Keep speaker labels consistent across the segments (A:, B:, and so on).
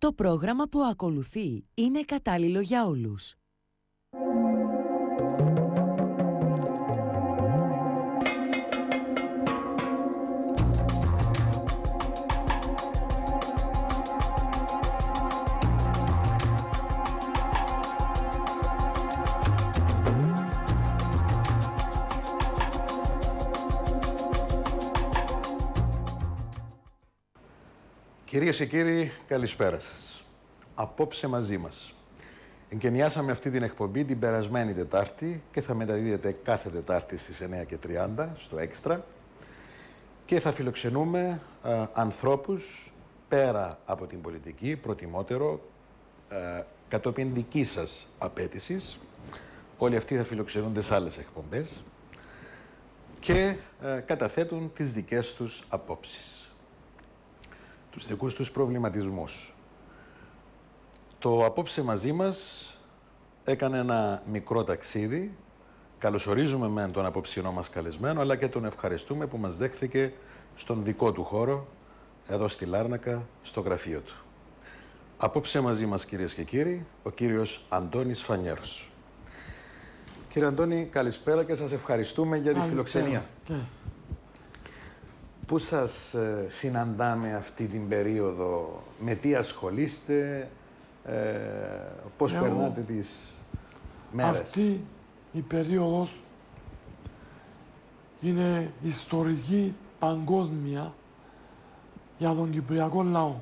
A: Το πρόγραμμα που ακολουθεί είναι κατάλληλο για όλους.
B: Κυρίες και κύριοι, καλησπέρα σας. Απόψε μαζί μας. Εγκαινιάσαμε αυτή την εκπομπή την περασμένη Τετάρτη και θα μεταδίδεται κάθε Τετάρτη στις 9:30 στο Έξτρα και θα φιλοξενούμε ανθρώπους πέρα από την πολιτική, προτιμότερο, κατόπιν δικής σας απέτησης. Όλοι αυτοί θα φιλοξενούνται σε άλλες εκπομπές και καταθέτουν τις δικές τους απόψεις, τους δικούς τους προβληματισμούς. Το απόψε μαζί μας έκανε ένα μικρό ταξίδι. Καλωσορίζουμε με τον απόψινό μας καλεσμένο, αλλά και τον ευχαριστούμε που μας δέχθηκε στον δικό του χώρο, εδώ στη Λάρνακα, στο γραφείο του. Απόψε μαζί μας, κυρίες και κύριοι, ο κύριος Αντώνης Φανιέρος. Κύριε Αντώνη, καλησπέρα και σας ευχαριστούμε για τη φιλοξενία. Πού σας συναντάμε αυτή την περίοδο, με τι ασχολείστε, πώς περνάτε τις μέρες?
C: Αυτή η περίοδος είναι ιστορική, παγκόσμια για τον κυπριακό λαό.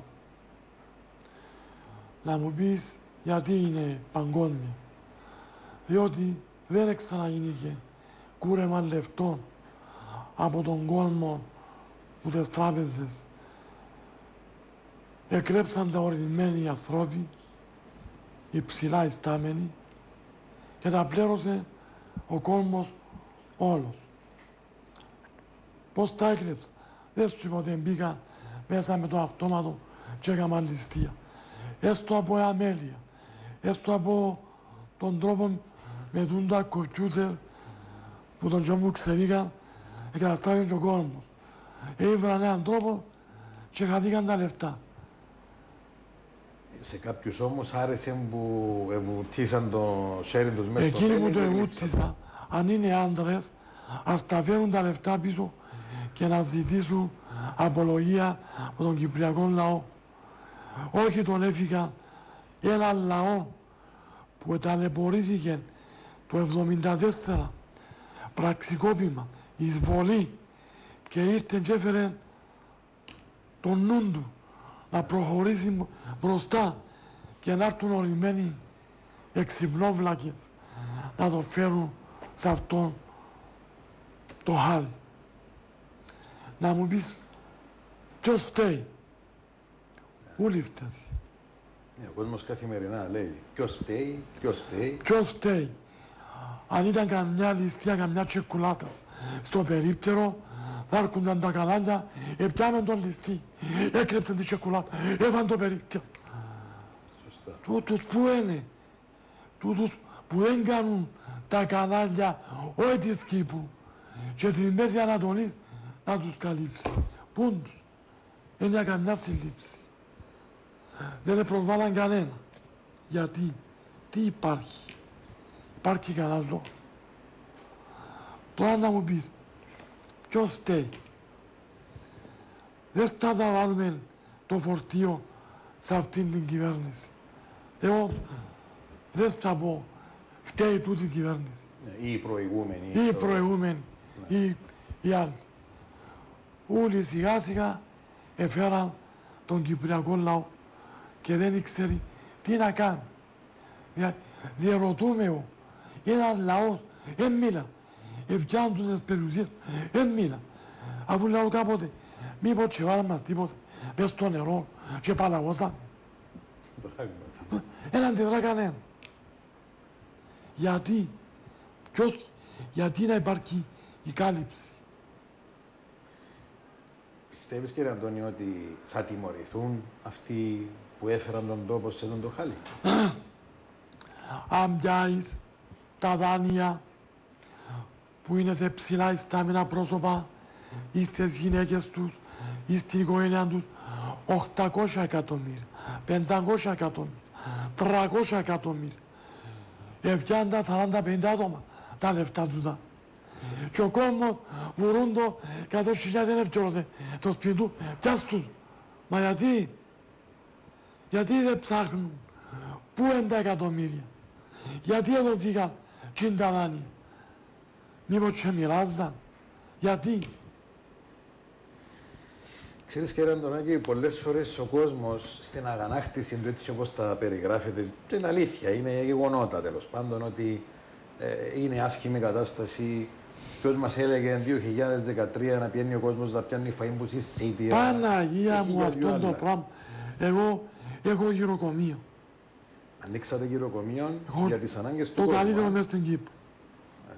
C: Να μου πεις γιατί είναι παγκόσμια. Διότι δεν ξαναγίνηκε κούρεμα λεφτών από τον κόσμο που τις τράπεζες εκλέψαν τα ορισμένοι ανθρώποι υψηλά ιστάμενοι και τα πλήρωσε ο κόσμος όλος. Πώς τα έκλεψαν? Δεν σου είπα ότι μπήκαν μέσα με το αυτόματο και έκαναν ληστεία. Έστω από αμέλεια, έστω από τον τρόπο με τα κομπιούτερ που τον τζόμπου ξεβήκαν και καταστράφηκαν και ο κόσμος. Ήβραν έναν τρόπο και χαθήκαν τα λεφτά.
B: Σε κάποιους όμως άρεσε που εβουτίσαν το σέρι τους μέσα στο
C: Εκείνοι
B: τέλος.
C: που το εβούτισαν, αν είναι άντρες, ας τα φέρουν τα λεφτά πίσω και να ζητήσουν απολογία από τον κυπριακό λαό. Όχι τον έφυγαν έναν λαό που ταλαιπωρήθηκε το 1974, πραξικόπημα, εισβολή, και ήρθε και έφερε τον νου του να προχωρήσει μπροστά και να έρθουν ορισμένοι εξυπνόβλακες να το φέρουν σε αυτό το χάλι. Να μου πεις ποιος φταίει? Όλοι φταίει.
B: Ο κόσμος καθημερινά λέει ποιος φταίει, ποιος φταίει.
C: Ποιος φταίει? Αν ήταν καμιά ληστεία, καμιά τσεκουλάτας στο περίπτερο, θα έρχονταν τα καλάνια, επιάμε τον ληστή, έκλεψαν τη τσεκουλάτα, έβαν το περίπτερο.
B: Σωστά.
C: Τούτους που είναι, τούτους που δεν κάνουν τα κανάλια, όχι της Κύπρου και της Μέση Ανατολής, να τους καλύψει. Πούν τους? Είναι για καμιά συλλήψη. Δεν προσβάλλαν κανένα. Γιατί? Τι υπάρχει? Υπάρχει κανένα λόγο? Τώρα να μου πεις, ποιος φταίει? Δεν θα τα βάλουμε το φορτίο σε αυτήν την κυβέρνηση. Εγώ δεν θα πω φταίει τούτη η κυβέρνηση.
B: Ή οι προηγούμενοι.
C: Ή οι προηγούμενοι, ή οι άλλοι. Όλοι σιγά σιγά έφεραν τον κυπριακό λαό και δεν ήξερε τι να κάνει. Διερωτούμε εγώ, ένας λαός δεν μίλα, ευκιάνουν τις περιουσίες, δεν μίλα. Αφού λέω κάποτε, μήπως και βάλαν μας τίποτε, μες στο νερό και παλαγώσαν. Ένα αντιδρά κανένα. Γιατί? Γιατί να υπάρχει η κάλυψη?
B: Πιστεύεις, κύριε Αντώνη, ότι θα τιμωρηθούν αυτοί που έφεραν τον τόπο σε τον το χάλι?
C: Αν πιάσεις τα δάνεια που είναι σε ψηλά ιστάμενα πρόσωπα ή στις γυναίκες τους ή στην οικογένεια τους, 800 εκατομμύρια, 500 εκατομμύρια, 300 εκατομμύρια. Ευκιάνε τα 40-50 άτομα τα λεφτά του τα. Και ο κόσμος βουρούν το 100.000 δεν ευκαιρώσε το σπίτι του, πιάστουν. Μα γιατί δεν ψάχνουν, πού είναι τα εκατομμύρια, γιατί έδωθηκαν τα δάνεια, μήπως και μοιράζαν, γιατί.
B: Ξέρεις κύριε Αντωνάκη, πολλές φορές ο κόσμος στην αγανάκτηση του έτσι όπως τα περιγράφεται, και είναι αλήθεια, είναι γεγονότα τέλος πάντων ότι είναι άσχημη κατάσταση. Ποιος μας έλεγε 2013 να πιένει ο κόσμος να πιάνει φαΐ που συσίτια.
C: Παναγία μου αυτό το πράγμα. Εγώ έχω γυροκομείο.
B: Ανοίξατε γυροκομείο για τις ανάγκες του
C: το
B: κόσμου.
C: Το καλύτερο μέσα στην Κύπρο.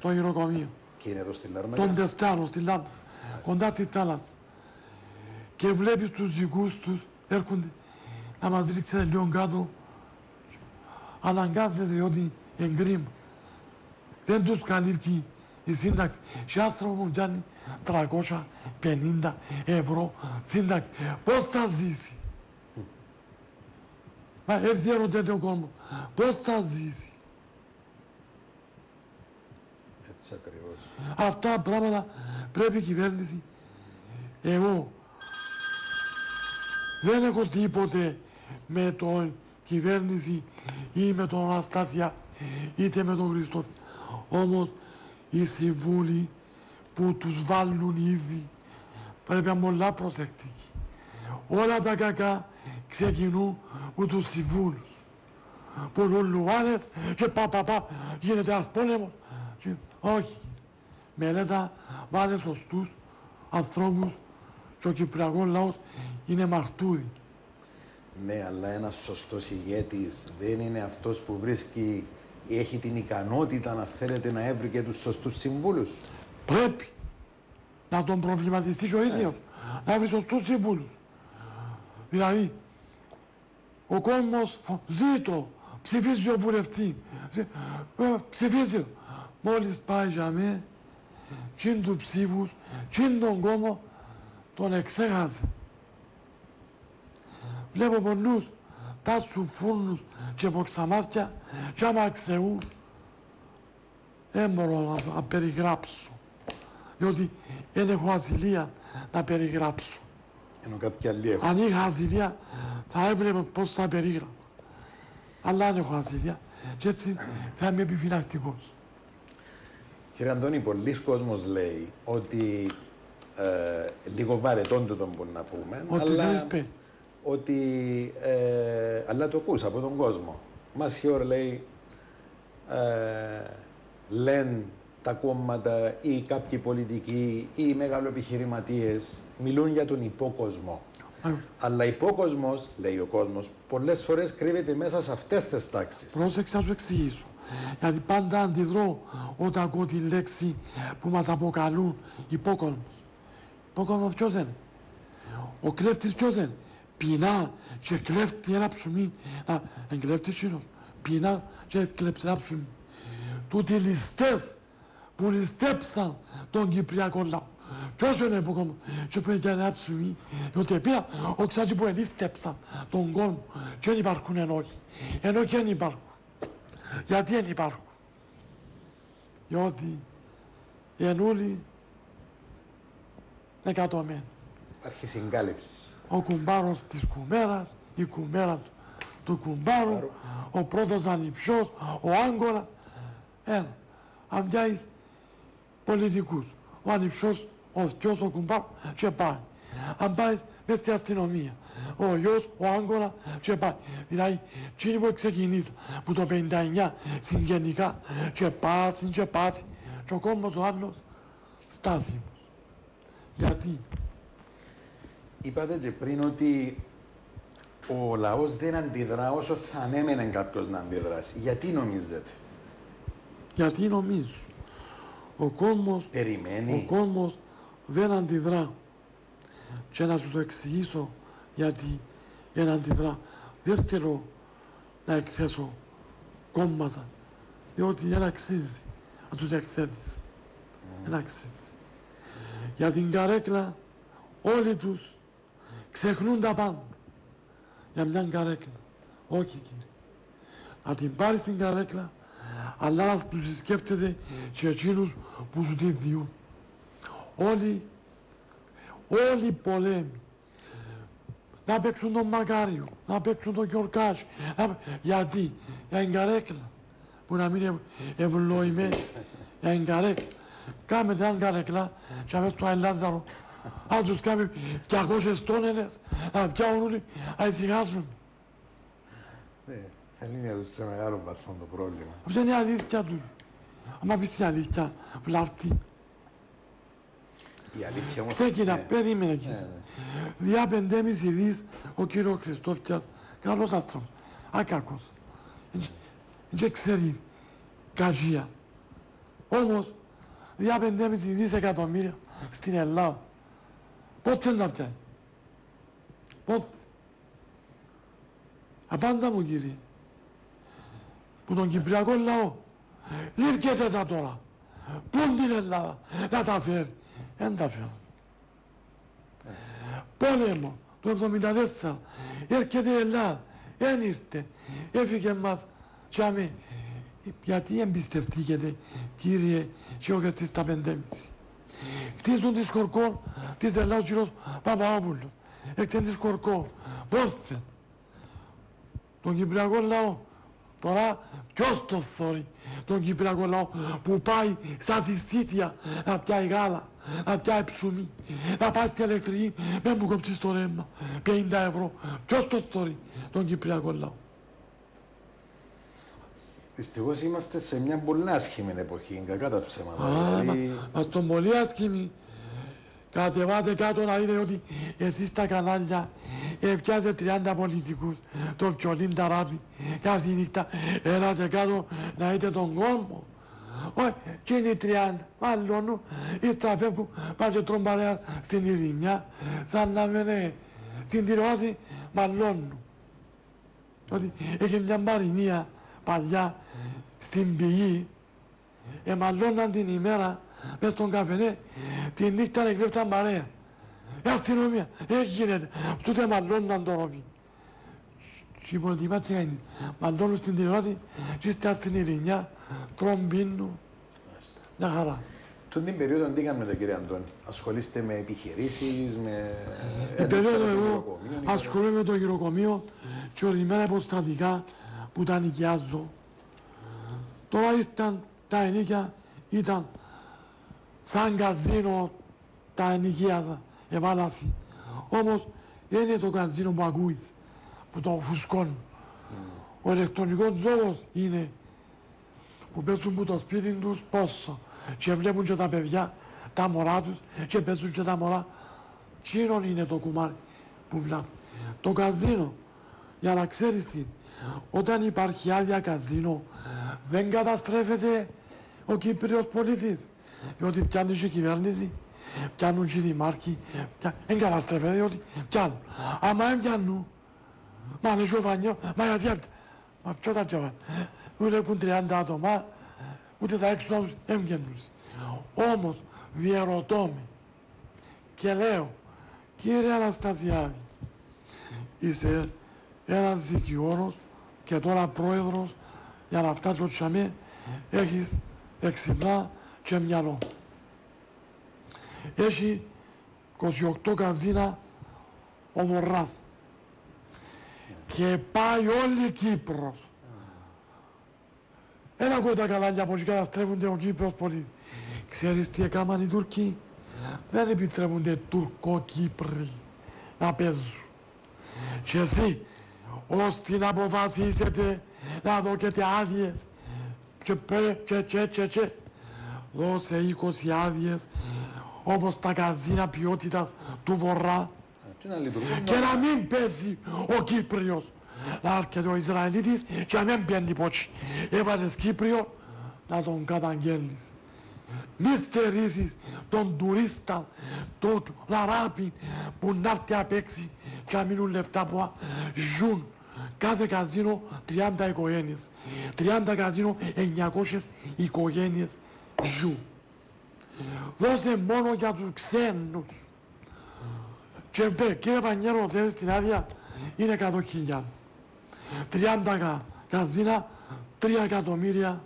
C: Το γυροκομείο.
B: Και είναι εδώ στη Λάρνακα.
C: Τον Τεστάνο, στη Λάρνακα. Κοντά στη θάλασσα. Και βλέπεις τους δικούς τους έρχονται να μας ρίξουν λίγο κάτω. Αναγκάζεσαι ότι είναι κρίμα. Δεν τους καλύπτει η σύνταξη. Και άνθρωπο μου πιάνει 350 ευρώ σύνταξη. Πώς θα ζήσει. Μα ευθύνονται τον κόσμο. Πώς θα ζήσει.
B: Έτσι ακριβώς.
C: Αυτά τα πράγματα πρέπει η κυβέρνηση. Εγώ δεν έχω τίποτε με τον κυβέρνηση ή με τον Αναστάσια είτε με τον Χριστόφ. Όμως οι συμβούλοι που τους βάλουν ήδη πρέπει να είναι πολλά προσεκτικοί. Όλα τα κακά ξεκινούν με τους συμβούλους. Πολλούν λουβάνες και γίνεται ένας πόλεμος. Όχι. Μελέτα βάλε σωστούς ανθρώπους και ο Κυπριακός λαός είναι μαρτύρι.
B: Ναι, αλλά ένας σωστός ηγέτης δεν είναι αυτός που βρίσκει ή έχει την ικανότητα να θέλετε να έβρει και τους σωστούς συμβούλους.
C: Πρέπει να τον προβληματιστεί ο ίδιος, να βρει σωστούς συμβούλους. Δηλαδή, ο κόσμος ζήτω, ψηφίζει ο βουλευτή, ψηφίζει. Μόλις πάει για μέ, τσιν του ψήφους, τσιν τον κόμμα, τον εξέχασε. Βλέπω πολλούς, τάσου φούρνους και μποξαμάτια και άμα ξεούν, δεν μπορώ να περιγράψω. Διότι δεν έχω ασυλία να περιγράψω.
B: Ενώ κάποιοι άλλοι έχουν.
C: Αν είχα ασυλία, θα έβλεπα πώς θα περίγραφα. Αλλά δεν έχω ασυλία και έτσι θα είμαι επιφυλακτικός.
B: Κύριε Αντώνη, πολλοί κόσμος λέει ότι λίγο βαρετώνται τον που να πούμε, αλλά το ακούς από τον κόσμο. Μας χιόρ λέει, λένε τα κόμματα ή κάποιοι πολιτικοί ή οι μεγαλοεπιχειρηματίες μιλούν για τον υπόκοσμο. Αλλά υπόκοσμος, λέει ο κόσμος, πολλές φορές κρύβεται μέσα σε αυτές τις τάξεις.
C: Πρόσεξε να σου εξηγήσω. Γιατί πάντα αντιδρώ όταν ακούω τη λέξη που μας αποκαλούν υπόκοσμος. Υπόκοσμος ποιος είναι. Ο κλέφτης ποιος είναι. Πεινά και κλέφτει ένα ψωμί. Εγκλέφτης είναι. Πεινά και κλέφτει ένα ψωμί. Τούτοι ληστές που ληστέψαν τον Κυπριακό λαό. Ποιος είναι υπόκοσμος. Και πρέπει ένα ψωμί. Διότι πήρα οξάτσι που ληστέψαν τον κόσμο. Και δεν υπάρχουν ενόχοι. Ενώ και δεν υπάρχουν. Γιατί δεν υπάρχουν. Διότι εν όλοι εκατομένοι.
B: Υπάρχει συγκάλυψη.
C: Ο κουμπάρος της κουμέρας, η κουμέρα του κουμπάρου, ο πρώτος ανιψιός, ο Άγκολα. Αν πιάσεις πολιτικούς, ο ανιψιός, ο θκιός, ο κουμπάρος και πάει. Αν πάει μες στην αστυνομία, ο γιος, ο Άγκολα και πάει. Δηλαδή, εκείνοι που ξεκινήσα, που το 59 συγγενικά και πάσει και ο κόμμος ο άλλος στάσιμος. Γιατί.
B: Είπατε και πριν ότι ο λαός δεν αντιδρά όσο θα ανέμενε κάποιος να αντιδράσει. Γιατί νομίζετε.
C: Γιατί νομίζω. Ο κόσμος δεν αντιδρά. Και να σου το εξηγήσω γιατί δεν αντιδρά. Δεν θέλω να εκθέσω κόμματα, διότι δεν αξίζει να τους εκθέτεις. Δεν αξίζει. Για την καρέκλα όλοι τους ξεχνούν τα πάντα. για μια καρέκλα. Όχι, κύριε. Να την πάρεις την καρέκλα, αλλά να τους σκέφτεσαι και εκείνους που σου τη διούν. Όλοι οι πολέμοι, να παίξουν τον Μακάριο, να παίξουν τον Γιορκάζη. Γιατί, για την καρέκλα, που να μην είναι ευλογημένη, για την καρέκλα. Κάμε την καρέκλα και αμέσως του Λάζαρο, αν τους κάνει 200 τόνελες, να πιάνουν όλοι, να ησυχάσουν.
B: Θα είναι σε μεγάλο βαθμό το πρόβλημα.
C: Αυτό είναι η αλήθεια του. Άμα πεις την αλήθεια, βλάφτει.
B: Η αλήθεια όμως...
C: Ξεκινά, περίμενε κύριε. Διά 5,5 δις ο κύριος Χριστόφιας, καλός άνθρωπος, ακάκος. Δεν ξέρει καζία. Όμως, διά 5,5 δισεκατομμύρια στην Ελλάδα. Πότε δεν τα φτιάει. Πότε. Απάντα μου κύριε. Που τον Κυπριακό λαό λήφκεται τα τώρα. Πούν την Ελλάδα να τα φέρει. Δεν τα φέρει. Πόλεμο το 1974 έρχεται η Ελλάδα. Δεν ήρθε. Έφυγε μας. Τσάμε. Γιατί εμπιστευτήκετε κύριε και όχι στις τα 5,5. Χτίζουν τη Σκορκό της Ελλάδας ο κύριος Παπαόπουλος. Έκτεν τη Σκορκό. Πόστε. Τον Κυπριακό λαό. Τώρα ποιος το θωρεί τον Κυπριακό λαό που πάει στα συσίτια να πιάει γάλα, να πιάει ψωμί, να πάει στην ηλεκτρική, με μου κόψεις το ρεύμα, 50 ευρώ. Ποιος το θωρεί τον Κυπριακό λαό.
B: Δυστυχώς είμαστε σε μια πολύ άσχημη εποχή, κακά τα ψέματα.
C: Μα στον πολύ άσχημη. Κατεβάτε κάτω να δείτε ότι εσείς στα κανάλια πιάτε 30 πολιτικούς, το Πιολίν Ταράπη, κάθε νύχτα. Έλατε κάτω να δείτε τον κόσμο. Όχι, και είναι 30, μάλλον, ύστερα φεύγουν, πάνε και τρώνε παρέα στην Ειρηνιά, σαν να μην στην τηλεόραση, μάλλον. Ότι έχει μια μαρινία παλιά στην πηγή, μαλλώναν την ημέρα μες στον καφενέ, τη νύχτα εκλέφταν παρέα. Η αστυνομία, γίνεται. Τούτε μαλλώναν το ρόβι. Και η πολιτική είναι, μαλλώνουν στην τηλεόραση και είστε στην Ειρηνιά, τρομπίνου, μια χαρά.
B: Τον την περίοδο τι κάνετε κύριε Αντώνη, ασχολείστε με επιχειρήσεις, με...
C: Την περίοδο εγώ ασχολούμαι με το γυροκομείο και ορισμένα υποστατικά που τα νοικιάζω. Τώρα ήρθαν τα ενοίκια, ήταν σαν καζίνο τα ενοικίαζα, εβάλαση. Όμως δεν είναι το καζίνο που ακούεις, που το φουσκώνουν. Ο ηλεκτρονικός ζώος είναι που παίζουν που το σπίτι τους πόσο και βλέπουν και τα παιδιά, τα μωρά τους και παίζουν και τα μωρά. Τσίνον είναι το κουμάρι που βλέπουν. Το καζίνο, για να ξέρεις τι, όταν υπάρχει άδεια καζίνο, δεν καταστρέφεται ο Κύπριος πολίτης. Διότι πιάνουν και η κυβέρνηση, πιάνουν και οι δημάρχοι, δεν καταστρέφεται διότι πιάνουν. Άμα δεν πιάνουν, μα λέει ο Βανιό, μα γιατί αυτά, μα ποιο τα πιάνουν. Ούτε έχουν 30 άτομα, ούτε τα έξω τους έμγαινουν. Όμως διερωτώ με και λέω, κύριε Αναστασιάδη, είσαι ένας δικηγόρος και τώρα πρόεδρος, για να φτάσει ο τσαμέ, έχεις εξυπνά και μυαλό. Έχει 28 καζίνα ο Βορράς και πάει όλη η Κύπρος. Ένα ακούω τα καλάνια από εκεί καταστρέφονται ο Κύπρος πολίτης. Ξέρεις τι έκαναν οι Τούρκοι? Δεν επιτρέπονται Τουρκοκύπροι να παίζουν. Και εσύ, ώστε να αποφασίσετε να δώκετε άδειες και δώσε 20 άδειες όπως τα καζίνα ποιότητας του Βορρά και να μην παίζει ο Κύπριος. Να έρχεται ο Ισραηλίτης και να μην πιένει πότσι. Έβαλες Κύπριο να τον καταγγέλνεις. Μη στερήσεις τον τουρίστα, τον Αράπη που να έρθει να παίξει και να μείνουν λεφτά που ζουν. Κάθε καζίνο 30 οικογένειες. 30 καζίνο 900 οικογένειες ζουν. Δώσε μόνο για τους ξένους. Και κύριε Πανιέρο, θέλεις την άδεια είναι 100.000. 30 καζίνα, 3 εκατομμύρια.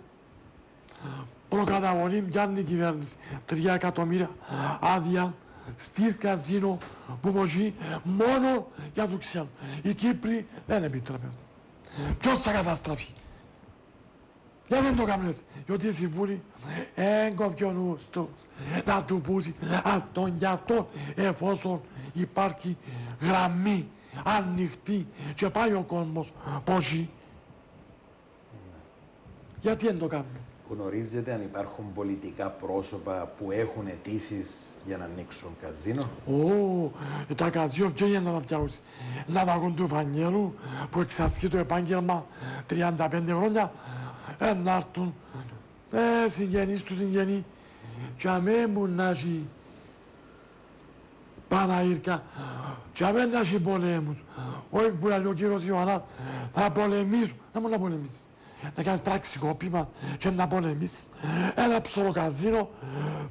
C: Προκαταβολή πιάνει η κυβέρνηση. 3 εκατομμύρια άδεια στη καζίνο που μπορεί μόνο για του ξένου. Οι Κύπροι δεν επιτρέπεται. Ποιος θα καταστραφεί? Γιατί δεν το κάνουν έτσι? Γιατί οι συμβούλοι έγκοβε ο νους τους να του πούσει αυτόν και αυτόν, εφόσον υπάρχει γραμμή ανοιχτή και πάει ο κόσμος πόσοι. Γιατί δεν το κάνουν?
B: Γνωρίζετε αν υπάρχουν πολιτικά πρόσωπα που έχουν αιτήσεις για να ανοίξουν καζίνο?
C: Τα καζίνο ποιο για να τα φτιάξουν? Να τα έχουν του Φανιέρου που εξασκεί το επάγγελμα 35 χρόνια, να έρθουν συγγενείς του συγγενείς και αμέν που να έχει Παναήρκα και αμέν να έχει πολέμους. Όχι που να λέει ο κύριος Ιωαννάς, θα πολεμήσουν. Να μου να πολεμήσεις. Να κάνεις πραξικόπημα και να πολεμήσεις. Ένα ψωροκαζίνο,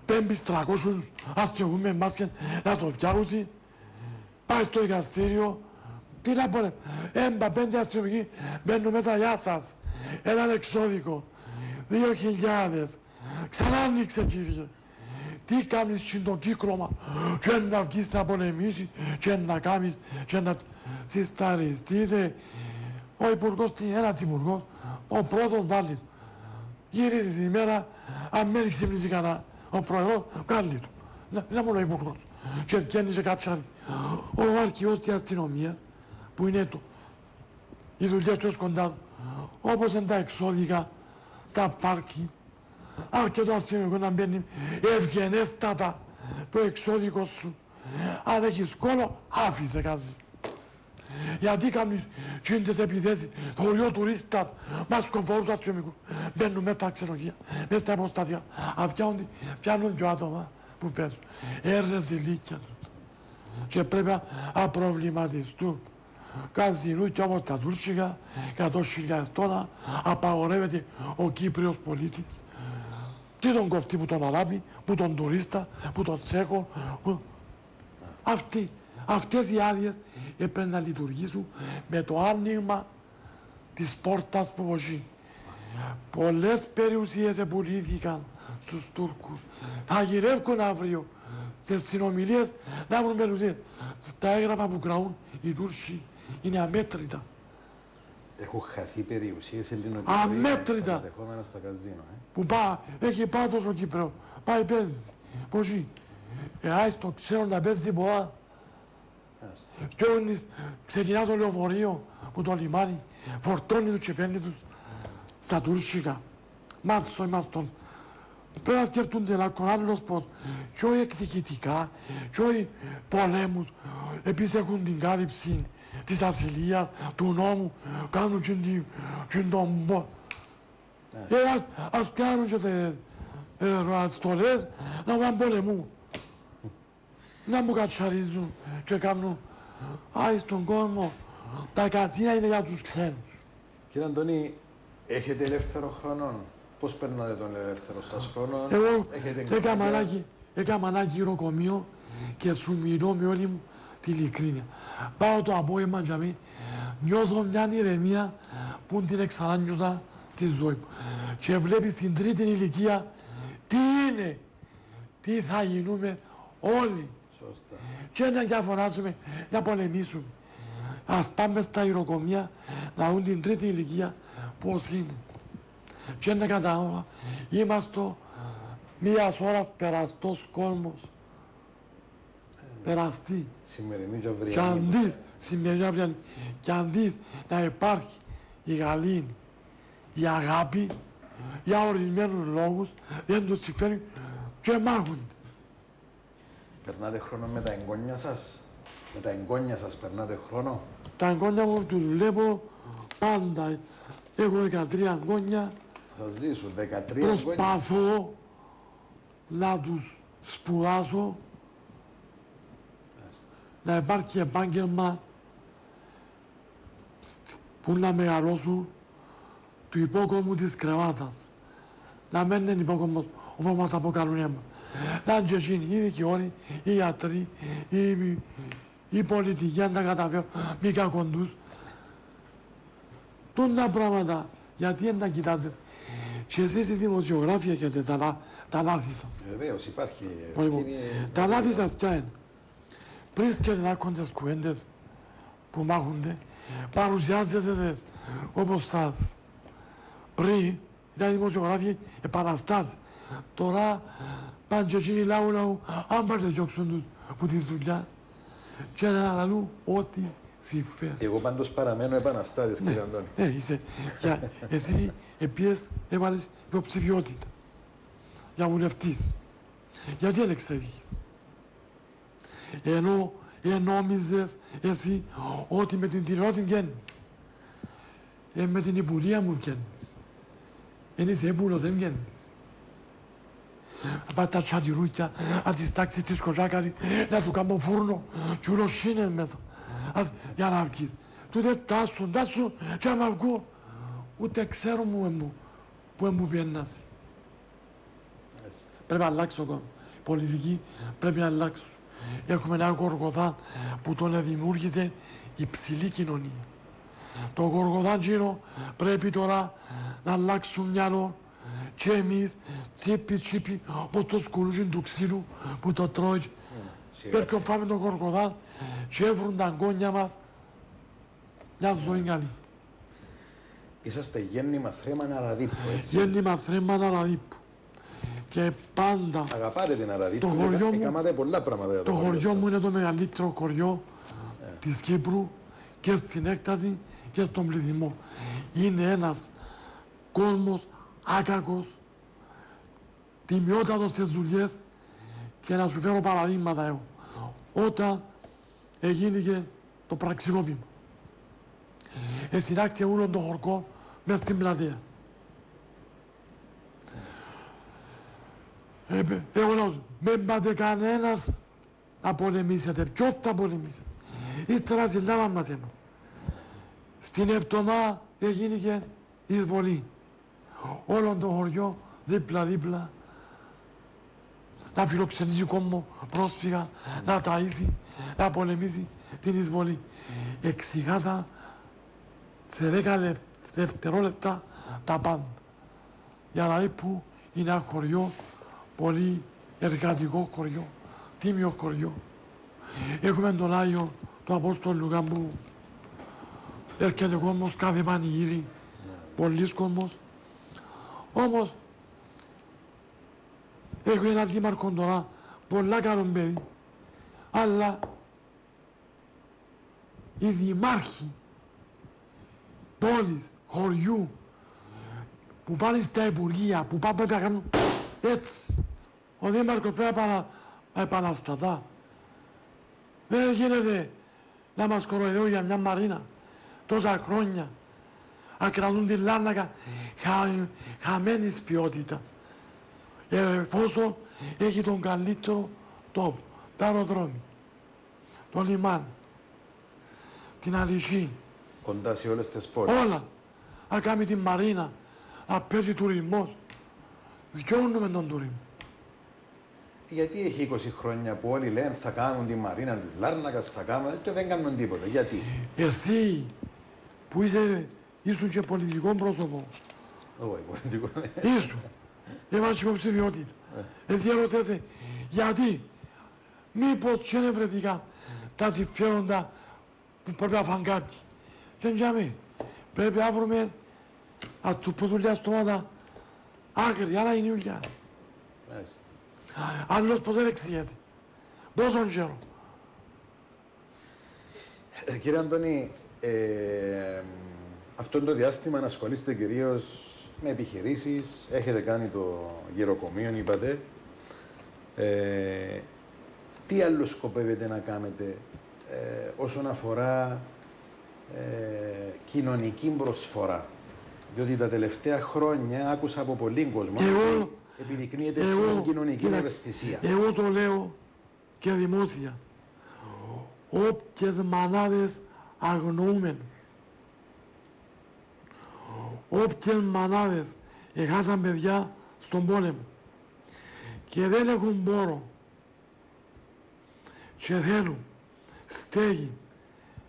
C: πέμπεις 300 αστυνομικούς μάσκες να το φτιάξουν. Πάει στο δικαστήριο, τι να πολεμήσεις. 5 αστυνομικοί μπαίνουν μέσα, γεια σας. Έναν εξώδικο, 2.000. Ξανά ανοίξε κύριε. Τι κάνεις στην το κύκλωμα και να βγεις να πολεμήσεις και να κάνεις και να συσταριστείτε. Ο υπουργός, ένας υπουργός, ο πρόεδρος βάλει. Γυρίζει την ημέρα, αν μένει ξυπνήσει κανένα, ο πρόεδρος κάνει του. Είναι μόνο ο υπουργός. Και βγαίνει και κάτσαρει. Ο αρχηγός της αστυνομίας, που είναι του, οι δουλειές του κοντά του, όπως είναι τα εξώδικα, στα πάρκι, αρκετό αστυνομικό να μπαίνει ευγενέστατα το εξώδικο σου. Αν έχεις κόλλο, άφησε καζί. Γιατί κάνουν τις επιθέσεις, θωριό τουρίστας, μασκοφόρους αστυνομικούς, μπαίνουν μέσα στα ξενοδοχεία, μέσα στα υποστατεία, πιάνουν δυο άτομα που παίζουν. Έρνες ηλίκια τους. Και πρέπει να προβληματιστούν. Καζινού και όπως τα τουρκικά, 100.000 τόνα, απαγορεύεται ο Κύπριος πολίτης. Τι τον κοφτεί που τον Αράπη, που τον τουρίστα, που τον Τσέχο. Αυτές οι άδειες έπρεπε να λειτουργήσουν με το άνοιγμα της πόρτας που μπορεί. Πολλές περιουσίες επουλήθηκαν στους Τούρκους. Θα γυρεύουν αύριο σε συνομιλίες να βρουν περιουσίες. Τα έγγραφα που κραούν οι Τούρκοι είναι αμέτρητα.
B: Έχουν χαθεί περιουσίες ελληνοκυπριακές
C: αμέτρητα
B: στα καζίνο.
C: Που έχει πάθος ο Κύπρος. Πάει παίζει. Πώς είναι. Το ξέρω να παίζει πολλά. Και ξεκινά το λεωφορείο που το λιμάνι φορτώνει τους και παίρνει τους στα τουρκικά. Μάθησο είμαστε. Πρέπει να σκέφτονται να έχουν άλλος πως και όχι εκδικητικά και όχι πολέμους. Επίσης έχουν την κάλυψη της ασυλίας, του νόμου, κάνουν και τον πόνο. Ας κάνουν και τις στολές να πάνε πολεμού. Να μου κατσαρίζουν και κάνουν στον κόσμο. Τα καζίνα είναι για τους ξένους.
B: Κύριε Αντώνη, έχετε ελεύθερο χρόνο? Πώς περνάτε τον ελεύθερο σας χρόνο?
C: Εγώ έκανα ένα γυροκομείο και σου μιλώ με όλη μου την ειλικρίνεια. Πάω το απόγευμα για μí, νιώθω μια ηρεμία που την εξανάνιωσα στη ζωή μου. Και βλέπεις στην τρίτη ηλικία τι είναι, τι θα γίνουμε όλοι.
B: Σωστά.
C: Και να διαφωνάσουμε, να πολεμήσουμε. Ας πάμε στα ηροκομεία να δουν την τρίτη ηλικία πώς είναι. Και να κατάλαβα, είμαστε μίας ώρας περαστός κόσμος. Περαστή.
B: Σημερινή και αυριανή.
C: Και αν δεις, σημερινή αυριανή, και αν δεις να υπάρχει η γαλήνη, η αγάπη, για ορισμένους λόγους, δεν τους συμφέρει και μάχονται.
B: Περνάτε χρόνο με τα εγγόνια σας? Με τα εγγόνια σας περνάτε χρόνο?
C: Τα εγγόνια μου τους βλέπω πάντα. Έχω 13 εγγόνια.
B: Θα σας ζήσουν 13 εγγόνια.
C: Προσπαθώ να τους σπουδάσω, να υπάρχει επάγγελμα που να μεγαλώσουν του υπόκομου της κρεβάτας. Να μένουν υπόκομος όπως μας αποκαλούν εμάς. Να είναι και εκείνοι, οι δικαιώνοι, οι γιατροί, οι η πολιτική αν τα καταφέρουν, μη κακόν τους. Τούν τα πράγματα, γιατί δεν τα κοιτάζετε. Και εσείς οι δημοσιογράφοι έχετε τα λάθη σας.
B: Βεβαίως υπάρχει.
C: Τα λάθη σας ποια είναι. Πριν σκεφτείτε τις κουβέντες που μάχονται, παρουσιάζετε όπως σας. Πριν ήταν δημοσιογράφοι επαναστάτες. Τώρα πάνε και εκείνοι λαού, αν πάρτε διώξουν τους που τη δουλειά και να λαλούν ό,τι συμφέρει.
B: Εγώ πάντως παραμένω επαναστάτης, κύριε Αντώνη.
C: Είσαι. Εσύ επίσης έβαλες υποψηφιότητα για βουλευτής. Γιατί δεν εξεύγεις. Ενώ νόμιζες εσύ ότι με την τηλεόραση βγαίνεις. Με την υπουργεία μου βγαίνεις. Εν είσαι έπουλος, δεν βγαίνεις. Πας τα τσαντιρούκια, αν τις τάξεις τη σκοζάκαρη, να του κάνω φούρνο και ουροσύνες μέσα. Για να βγεις. Τούτε τάσουν και άμα βγω, ούτε ξέρω που μου πιένας. Πρέπει να αλλάξει ο κόσμο. Η πολιτική πρέπει να αλλάξει. Έχουμε ένα Γοργοδάν που τον δημιούργησε η ψηλή κοινωνία. Το Γοργοδάν γύρω πρέπει τώρα να αλλάξουν μυαλό και εμείς τσίπι, όπως το σκουλούζι του ξύλου που το τρώει. Πρέπει φάμε τον Γοργοδάν και έβρουν τα αγκόνια μας μια ζωή καλή.
B: Είσαστε γέννημα θρέμα Αραδίππου, έτσι.
C: Γέννημα θρέμα Αραδίππου. Και πάντα
B: αγαπάτε την Αραδίππου, έκανατε πολλά πράγματα για
C: το χωριό μου είναι το μεγαλύτερο χωριό της Κύπρου και στην έκταση και στον πληθυσμό. Είναι ένας κόσμος άκακος, τιμιότατος στις δουλειές και να σου φέρω παραδείγματα εγώ. Όταν έγινε το πραξικόπημα, συνάκτε όλων των χωρκών μες στην πλατεία. Εγώ λέω, μην πάτε κανένας να πολεμήσετε. Ποιος θα πολεμήσετε. Ύστερα συλλάβαν μας εμάς. Στην εβδομάδα έγινε εισβολή. Όλο το χωριό δίπλα-δίπλα να φιλοξενήσει κόσμο πρόσφυγα, να ταΐσει, να πολεμήσει την εισβολή. Εξηγάσα σε 10 δευτερόλεπτα τα πάντα. Για να δει που είναι ένα χωριό πολύ εργατικό χωριό, τίμιο χωριό. Έχουμε τον Άγιο, τον Απόστολο Λουκά που έρχεται κόσμος κάθε πανηγύρι, πολλής κόσμος. Όμως, έχω ένα δήμαρχο τώρα, πολλά καλό παιδί, αλλά οι δημάρχοι πόλης, χωριού, που πάνε στα υπουργεία, που πάνε να κάνουν έτσι. Ο δήμαρχος πρέπει να επαναστατά. Δεν γίνεται να μας κοροϊδεύουν για μια μαρίνα τόσα χρόνια. Να κρατούν την Λάρνακα χαμένης ποιότητας. Εφόσον έχει τον καλύτερο τόπο, τα αεροδρόμια, το λιμάνι, την Αλυσσή.
B: Κοντά σε όλες τις πόλεις.
C: Όλα. Να κάνει την μαρίνα, να παίζει τουρισμός. Δικαιώνουμε τον τουρισμό.
B: Γιατί έχει 20 χρόνια που όλοι λένε θα κάνουν τη μαρίνα της Λάρνακας, θα κάνουν και δεν κάνουν τίποτα. Γιατί.
C: Εσύ που ήσουν και πολιτικό πρόσωπο.
B: Όχι, πολιτικό.
C: Ήσουν. Έβαλες υποψηφιότητα. Διαρωτέσαι γιατί. Μήπως και είναι βρετικά τα συμφέροντα που πρέπει να φάνε κάτι. Και για μí. Πρέπει να βρούμε ας του πω δουλειά στόματα άκρη, αλλά είναι δουλειά. Άλλος πως δεν εξηγείται. Πόσον καιρό.
B: Κύριε Αντώνη, αυτό το διάστημα να ασχολείστε κυρίως με επιχειρήσεις. Έχετε κάνει το γεροκομείο, είπατε. Τι άλλο σκοπεύετε να κάνετε όσον αφορά κοινωνική προσφορά. Διότι τα τελευταία χρόνια άκουσα από πολλοί κόσμο ότι επιδεικνύεται κοινωνική ευαισθησία.
C: Εγώ το λέω και δημόσια. Όποιες μανάδες αγνοούμενους, όποιες μανάδες έχασαν παιδιά στον πόλεμο και δεν έχουν πόρο και θέλουν στέγη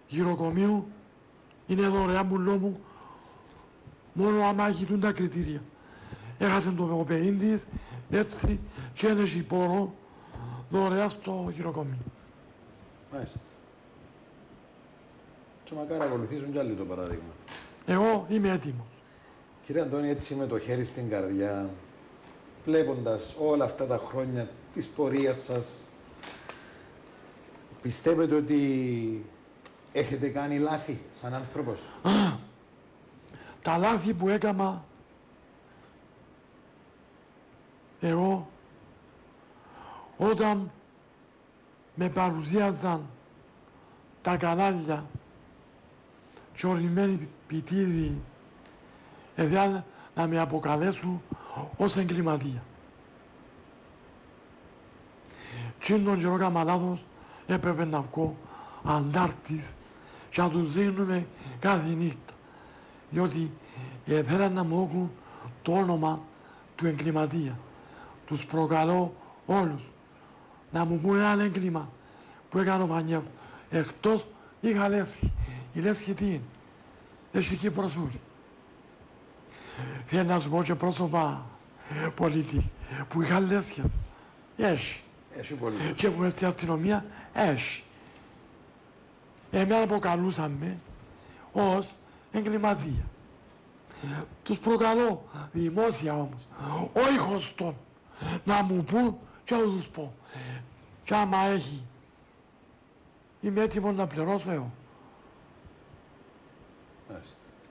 C: γυροκομείου είναι δωρεάν πουλό μου, μόνο άμα έχει τα κριτήρια. Έχασε το μεγοπαίδι της, έτσι και έχει πόρο δωρεάν στο γυροκομείο.
B: Μάλιστα. Και μακάρι ακολουθήσουν κι άλλοι το παράδειγμα.
C: Εγώ είμαι έτοιμος.
B: Κύριε Αντώνη, έτσι με το χέρι στην καρδιά, βλέποντας όλα αυτά τα χρόνια της πορείας σας, πιστεύετε ότι έχετε κάνει λάθη σαν άνθρωπος?
C: Τα λάθη που έκανα εγώ όταν με παρουσίαζαν τα κανάλια και ορισμένοι πιτίδοι έδειαν να με αποκαλέσουν ως εγκληματία. Τι τον καιρό έκανα λάθος, έπρεπε να βγω αντάρτης και να τους δίνουμε κάθε νύχτα. Διότι θέλαν να μου έχουν το όνομα του εγκληματία. Τους προκαλώ όλους να μου πούνε ένα έγκλημα που έκανε ο Βανιέλος. Εκτός είχα Λέσχη. Η Λέσχη τι είναι? Έχει εκεί προσούλη. Θέλω να σου πω και πρόσωπα πολίτη που είχαν Λέσχες. Έχει.
B: Έχει πολύ.
C: Και που στην αστυνομία έχει. Εμένα αποκαλούσαμε ως εγκληματία. Τους προκαλώ δημόσια όμως, όχι χωστόν, να μου πούν και να τους πω. Κι άμα έχει, είμαι έτοιμος να πληρώσω εγώ.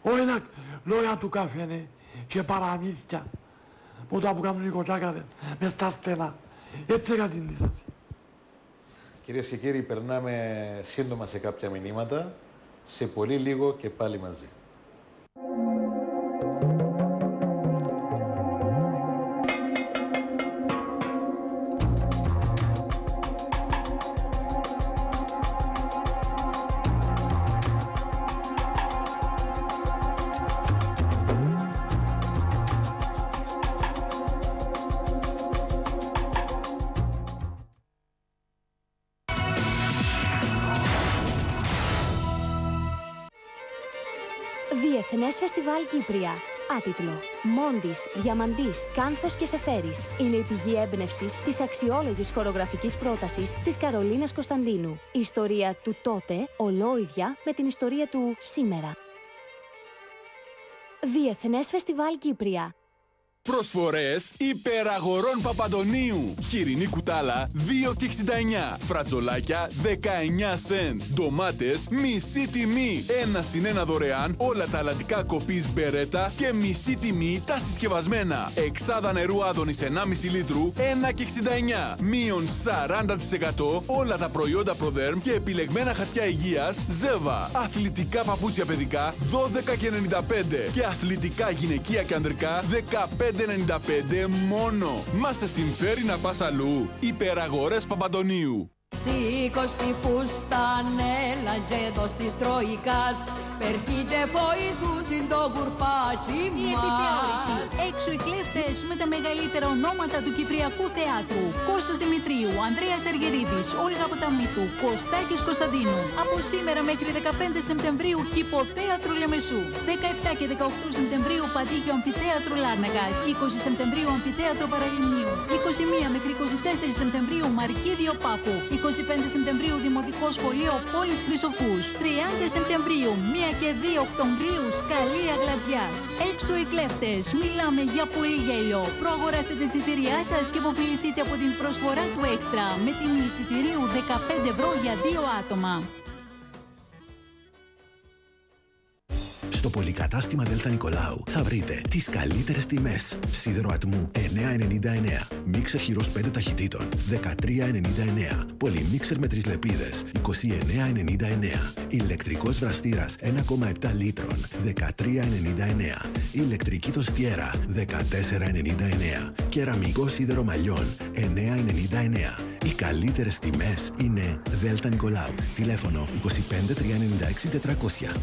C: Όχι να λόγια του καφέ και παραμύθια, που τα που κάνουν οι κοτσάκαδες μες στα στενά. Έτσι έκανα την δίσταση.
B: Κυρίες και κύριοι, περνάμε σύντομα σε κάποια μηνύματα, σε πολύ λίγο και πάλι μαζί.
D: Διεθνές Φεστιβάλ Κύπρια. Άτιτλο. Μόντις, Διαμαντής, Κάνθος και Σεφέρης είναι η πηγή έμπνευσης της αξιόλογης χορογραφικής πρότασης της Καρολίνας Κωνσταντίνου. Η ιστορία του τότε ολόιδια με την ιστορία του σήμερα. Διεθνές Φεστιβάλ Κύπρια.
E: Προσφορές υπεραγορών Παπαντονίου. Χοιρινή κουτάλα 2,69. Φρατζολάκια 19 σεντ. Ντομάτες μισή τιμή. 1+1 δωρεάν όλα τα αλλαντικά κοπής Μπερέτα και μισή τιμή τα συσκευασμένα. Εξάδα νερού Άδωνης 1,5 λίτρου 1,69. Μείον 40% όλα τα προϊόντα Προδέρμ και επιλεγμένα χαρτιά υγείας Ζέβα. Αθλητικά παπούτσια παιδικά 12,95 και αθλητικά γυναικεία και ανδρικά 15,95 μόνο. Μα σε συμφέρει να πας αλλού? Υπεραγορές Παπαντονίου.
F: Σήκω στη φουστανέλα και εδώ της Τροϊκάς περκεί και βοηθούσιν το κουρπάτσι μας.
G: Η επιθεώρηση. Έξω οι κλέφτες με τα μεγαλύτερα ονόματα του Κυπριακού θεάτρου. Κώστας Δημητρίου, Ανδρέας Αργυρίδης, Όλγα Ποταμίτου, Κωστάκης Κωνσταντίνου. Από σήμερα μέχρι 15 Σεπτεμβρίου Χιποτέατρο Λεμεσού. 17 και 18 Σεπτεμβρίου Παντήγιο Αμφιθέατρο Λάρνακας. 20 Σεπτεμβρίου Αμφιθέατρο Παραλιμνίου. 21 μέχρι 24 Σεπτεμβρίου Μαρκίδιο Πάφου. 25 Σεπτεμβρίου Δημοτικό Σχολείο Πόλης Χρυσοφούς. 30 Σεπτεμβρίου 1 και 2 Οκτωβρίου Σκαλία Γλατζιάς. Έξω οι κλέφτες. Μιλάμε για πολύ γέλιο. Προαγοράστε την εισιτήριά σας και υποφεληθείτε από την προσφορά του Έξτρα με τιμή εισιτηρίου 15 ευρώ για 2 άτομα.
H: Στο πολυκατάστημα Δέλτα Νικολάου θα βρείτε τις καλύτερες τιμές. Σίδερο ατμού 9,99. Μίξερ χειρός 5 ταχυτήτων 13,99. Πολυμίξερ με 3 λεπίδες 29,99. Ηλεκτρικός βραστήρας 1,7 λίτρων 13,99. Ηλεκτρική τοστιέρα 14,99. Κεραμικό σίδερο μαλλιών 9,99. Οι καλύτερες τιμές είναι Δέλτα Νικολάου. Τηλέφωνο 25 396 400.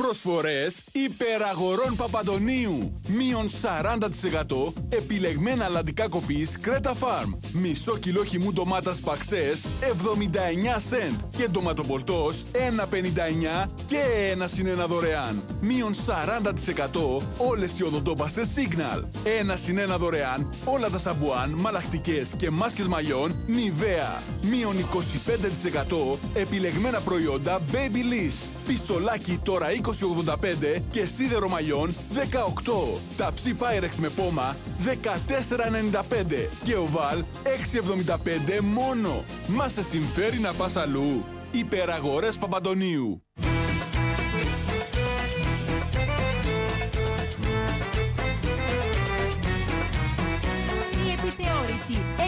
E: Προσφορές υπεραγορών Παπαντονίου. Μείον 40% επιλεγμένα αλλαντικά κοπής Creta Farm. Μισό κιλό χυμού ντομάτας παξές 79 σεντ. Και ντοματοπολτός 1,59 και ένα συν ένα δωρεάν. Μείον 40% όλες οι οδοντόπαστες Signal. Ένα συν ένα δωρεάν όλα τα σαμπουάν, μαλακτικές και μάσκες μαλλιών Nivea. Μείον 25% επιλεγμένα προϊόντα Babyliss. Πιστολάκι τώρα 20,85 και σίδερο μαλλιών 18. Ταψί Pyrex με πόμα 14,95 και οβάλ 6,75 μόνο. Μα σε συμφέρει να πας αλλού. Υπεραγορές Παπαντονίου.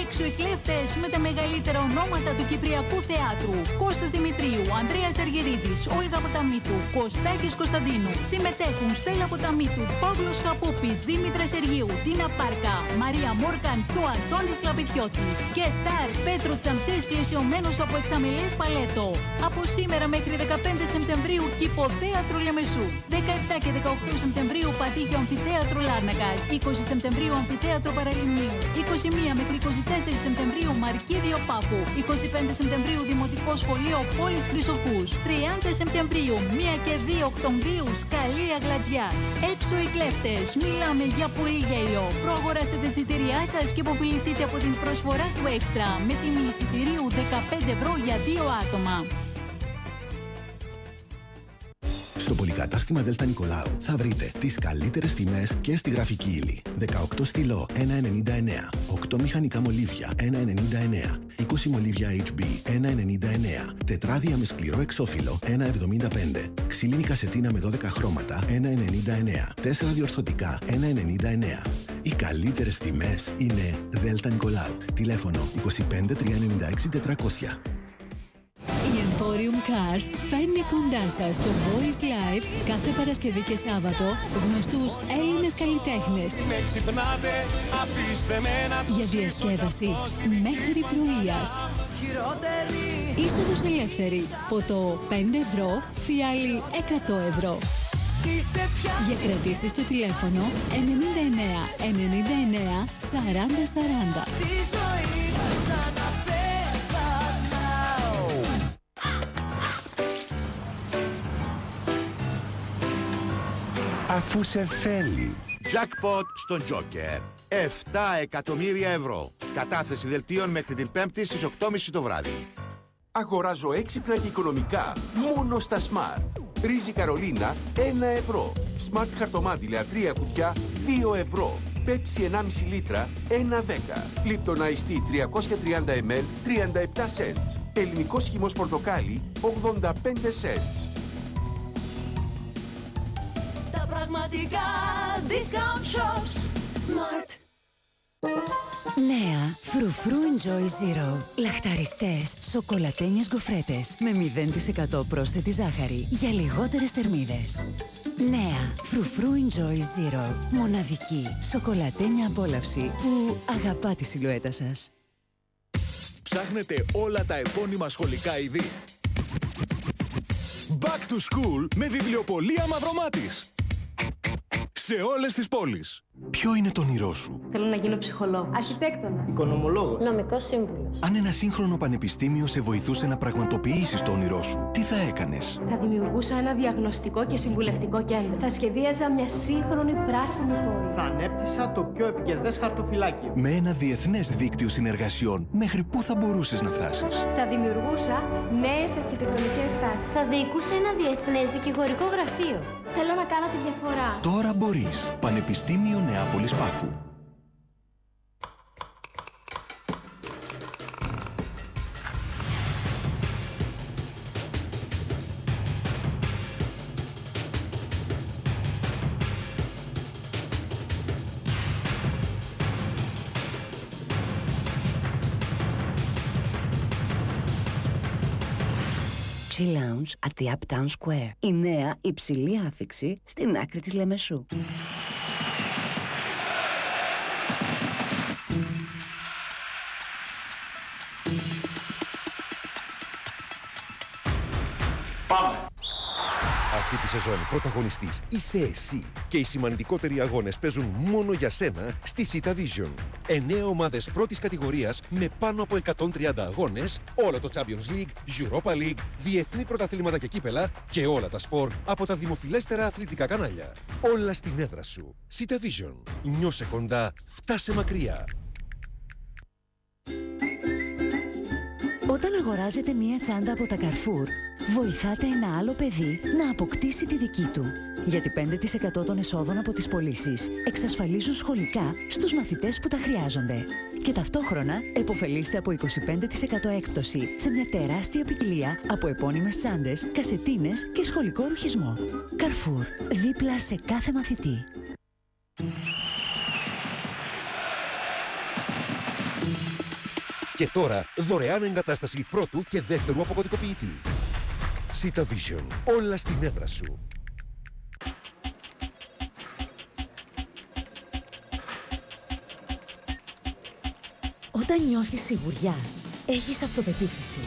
G: Έξω οι κλέφτες με τα μεγαλύτερα ονόματα του Κυπριακού θεάτρου. Κώστας Δημητρίου, Ανδρέας Αργυρίδης, Όλγα Ποταμίτου, Κωστάκης Κωνσταντίνου. Συμμετέχουν Στέλλα Ποταμίτου, Παύλος Χαπούπης, Δήμητρα Σεργίου, Τίνα Πάρκα, Μαρία Μόρκαν και ο Αντώνης Λαπιθιώτης. Και Σταρ, Πέτρος Τσαμτσής πλαισιωμένος από εξαμελές παλέτο. Από σήμερα μέχρι 15 Σεπτεμβρίου Κηποδέατρο Λεμεσού. 17 και 18 Σεπτεμβρίου Πατήγιο Αμφιθέατρο Λάρνακας. 20 Σεπτεμβρίου Αμφιθέατρο Παραλιμνίου. 21 μέχρι 24 Σεπτεμβρίου Μαρκίδιο Πάφου. 25 Σεπτεμβρίου Δημοτικό Σχολείο Πόλης Χρυσοφούς. 30 Σεπτεμβρίου 1 και 2 Οκτωβρίου Σκαλία Γλατζιάς. Έξω οι κλέφτες. Μιλάμε για πολύ γέλιο. Προαγοράστε τα εισιτήριά σας και υποφεληθείτε από την προσφορά του Έξτρα με τιμή εισιτηρίου 15 ευρώ για 2 άτομα.
H: Στο πολυκατάστημα Δέλτα Νικολάου θα βρείτε τις καλύτερες τιμές και στη γραφική ύλη. 18 στυλό 1,99. 8 μηχανικά μολύβια 1,99. 20 μολύβια HB 1,99. Τετράδια με σκληρό εξώφυλλο 1,75. Ξύλινη κασετίνα με 12 χρώματα 1,99. 4 διορθωτικά 1,99. Οι καλύτερες τιμές είναι Δέλτα Νικολάου. Τηλέφωνο 25 396 400.
I: Η Emporium Cars φέρνει κοντά σας το Voice Live κάθε Παρασκευή και Σάββατο γνωστούς Έλληνες καλλιτέχνες για διασκέδαση μέχρι πρωίας. Είσοδος ελεύθερη. Ποτό 5 ευρώ, φιάλι 100 ευρώ. Για κρατήσεις στο τηλέφωνο 99 99 40 40.
J: Αφού σε θέλει.
K: Jackpot στον Joker. 7 εκατομμύρια ευρώ. Κατάθεση δελτίων μέχρι την 5η στις 8.30 το βράδυ.
J: Αγοράζω έξυπνα και οικονομικά μόνο στα Smart. Ρύζι Καρολίνα 1 ευρώ. Smart χαρτομάτιλα 3 κουτιά 2 ευρώ. Πέψη 1,5 λίτρα 1,10. Λίπτον Ice Tea 330 ml 37 cents. Ελληνικός χυμός πορτοκάλι 85 cents.
D: Πραγματικά discount shops Smart. Νέα φρουφρού Enjoy Zero. Λαχταριστές σοκολατένιες γκοφρέτες με 0% πρόσθετη ζάχαρη για λιγότερες θερμίδες. Νέα φρουφρού Enjoy Zero. Μοναδική σοκολατένια απόλαυση που αγαπά τη σιλουέτα σας.
E: Ψάχνετε όλα τα επώνυμα σχολικά είδη. Back to school με βιβλιοπωλεία Μαυρομάτης. Σε όλες τις πόλεις.
H: Ποιο είναι το όνειρό σου?
L: Θέλω να γίνω ψυχολόγος, αρχιτέκτονας,
M: οικονομολόγος,
L: νομικός σύμβουλος.
H: Αν ένα σύγχρονο πανεπιστήμιο σε βοηθούσε να πραγματοποιήσεις το όνειρό σου, τι θα έκανες?
L: Θα δημιουργούσα ένα διαγνωστικό και συμβουλευτικό κέντρο. Θα σχεδίαζα μια σύγχρονη πράσινη πόλη.
M: Θα ανέπτυσα το πιο επικερδές χαρτοφυλάκιο.
H: Με ένα διεθνές δίκτυο συνεργασιών, μέχρι πού θα μπορούσες να φτάσεις?
L: Θα δημιουργούσα νέες αρχιτεκτονικές τάσεις.
N: Θα διοικούσα ένα διεθνές δικηγορικό γραφείο. Θέλω να κάνω τη διαφορά.
H: Τώρα μπορείς. Πανεπιστήμιο Νεάπολης Πάφου.
A: Lounge at the Uptown Square. Η νέα υψηλή άφιξη στην άκρη της Λεμεσού.
O: Πάμε! Αυτή τη σεζόν πρωταγωνιστής είσαι εσύ. Και οι σημαντικότεροι αγώνες παίζουν μόνο για σένα στη Sita Vision. 9 ομάδες πρώτης κατηγορίας με πάνω από 130 αγώνες, όλο το Champions League, Europa League, διεθνή πρωταθλήματα και κύπελα και όλα τα σπορ από τα δημοφιλέστερα αθλητικά κανάλια. Όλα στην έδρα σου. Sita Vision. Νιώσε κοντά, φτάσε μακριά.
P: Όταν αγοράζετε μία τσάντα από τα Carrefour, βοηθάτε ένα άλλο παιδί να αποκτήσει τη δική του. Γιατί 5% των εσόδων από τις πωλήσεις εξασφαλίζουν σχολικά στους μαθητές που τα χρειάζονται. Και ταυτόχρονα επωφελείστε από 25% έκπτωση σε μια τεράστια ποικιλία από επώνυμες τσάντες, κασετίνες και σχολικό ρουχισμό. Carrefour, δίπλα σε κάθε μαθητή.
O: Και τώρα, δωρεάν εγκατάσταση πρώτου και δεύτερου αποκωδικοποιητή. Sita Vision. Όλα στην έδρα σου.
P: Όταν νιώθεις σιγουριά, έχεις αυτοπεποίθηση.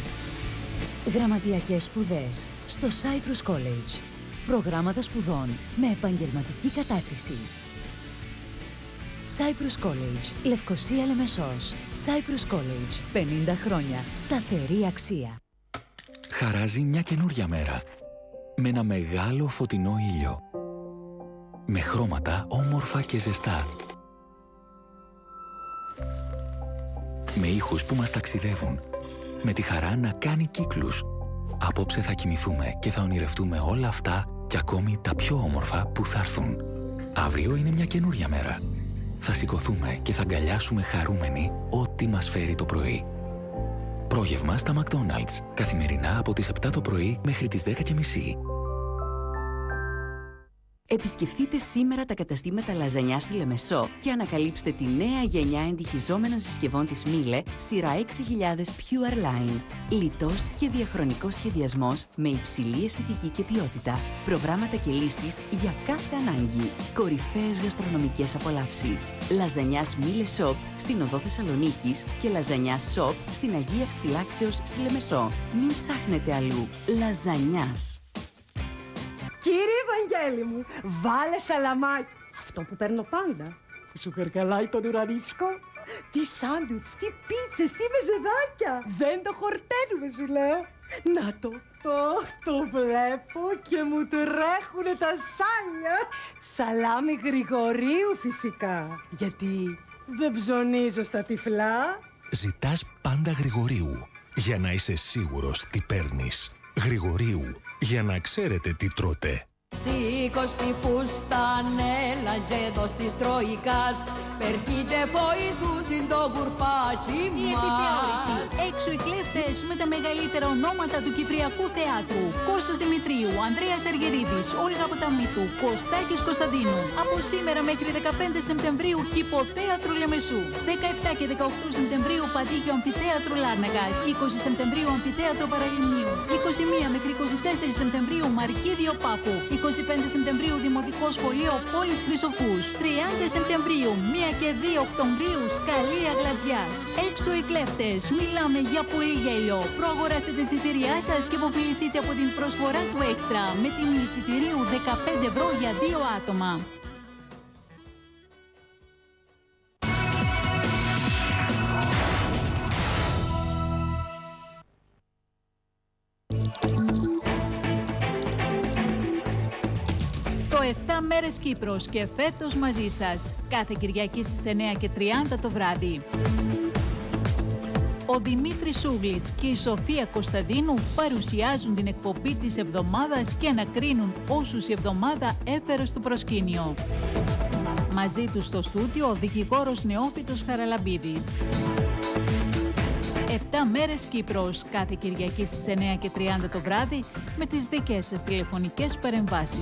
P: Γραμματιακές σπουδές στο Cyprus College. Προγράμματα σπουδών με επαγγελματική κατάρτιση. Cyprus College, Λευκοσία Λεμεσός. Cyprus College, 50 χρόνια, σταθερή αξία.
Q: Χαράζει μια καινούρια μέρα, με ένα μεγάλο φωτεινό ήλιο, με χρώματα όμορφα και ζεστά, με ήχους που μας ταξιδεύουν, με τη χαρά να κάνει κύκλους. Απόψε θα κοιμηθούμε και θα ονειρευτούμε όλα αυτά και ακόμη τα πιο όμορφα που θα έρθουν. Αύριο είναι μια καινούρια μέρα. Θα σηκωθούμε και θα αγκαλιάσουμε χαρούμενοι ό,τι μας φέρει το πρωί. Πρόγευμα στα McDonald's. Καθημερινά από τις 7 το πρωί μέχρι τις 10:30.
A: Επισκεφτείτε σήμερα τα καταστήματα λαζανιά στη Λεμεσό και ανακαλύψτε τη νέα γενιά εντυχιζόμενων συσκευών της Miele, σειρά 6000 Pure Line. Λιτός και διαχρονικός σχεδιασμός με υψηλή αισθητική και ποιότητα. Προγράμματα και λύσεις για κάθε ανάγκη. Κορυφαίες γαστρονομικές απολαύσεις. Λαζανιάς Miele Shop στην οδό Θεσσαλονίκης και Λαζανιάς Shop στην Αγίας Φυλάξεως στη Λεμεσό. Μην ψάχνετε αλλού. Λαζανιάς.
R: Κύριε Ευαγγέλη μου, βάλε σαλαμάκι. Αυτό που παίρνω πάντα. Που σου καρκαλάει τον ουρανίσκο. Τι σάντουιτς, τι πίτσες, τι μεζεδάκια. Δεν το χορταίνουμε σου λέω. Να το βλέπω και μου τρέχουνε τα σάλια. Σαλάμι Γρηγορίου φυσικά. Γιατί δεν ψωνίζω στα τυφλά.
H: Ζητάς πάντα Γρηγορίου, για να είσαι σίγουρος τι παίρνεις. Γρηγορίου, για να ξέρετε τι τρώτε.
F: Σήκω στη φούστα νέλα και εδώ της Τροϊκάς περκεί και βοηθούσιν το κουρπάτσι μας.
G: Η επιθεώρηση. Έξω οι κλέφτες με τα μεγαλύτερα ονόματα του Κυπριακού θεάτρου. Κώστας Δημητρίου, Ανδρέας Αργερίδης, Όλγα Ποταμίτου, Κωστάκης Κωνσταντίνου. Από σήμερα μέχρι 15 Σεπτεμβρίου Κηποτέατρο Λεμεσού. 17 και 18 Σεπτεμβρίου Παντήγιο Αμφιθέατρο Λάρνακας. 20 Σεπτεμβρίου Αμφιθέατρο Παραλιμνίου. 21 μέχρι 24 Σεπτεμβρίου Μαρκίδιο Πάφου. 25 Σεπτεμβρίου Δημοτικό Σχολείο Πόλης Χρυσοφούς. 30 Σεπτεμβρίου 1 και 2 Οκτωβρίου Σκαλία Γλατζιάς. Έξω οι κλέφτες. Μιλάμε για πολύ γέλιο. Προαγοράστε την εισιτήριά σας και υποφεληθείτε από την προσφορά του Έξτρα με τιμή εισιτηρίου 15 ευρώ για 2 άτομα. Το 7 μέρες Κύπρος και φέτος μαζί σας. Κάθε Κυριακή στις 9:30 το βράδυ. Ο Δημήτρης Σούγλης και η Σοφία Κωνσταντίνου παρουσιάζουν την εκπομπή της εβδομάδας και ανακρίνουν όσους η εβδομάδα έφερε στο προσκήνιο. Μαζί τους στο στούντιο ο δικηγόρος νεόφυτος Χαραλαμπίδης. 7 μέρες Κύπρος, κάθε Κυριακή στις 9:30 το βράδυ με τις δικές σας τηλεφωνικές παρεμβάσεις.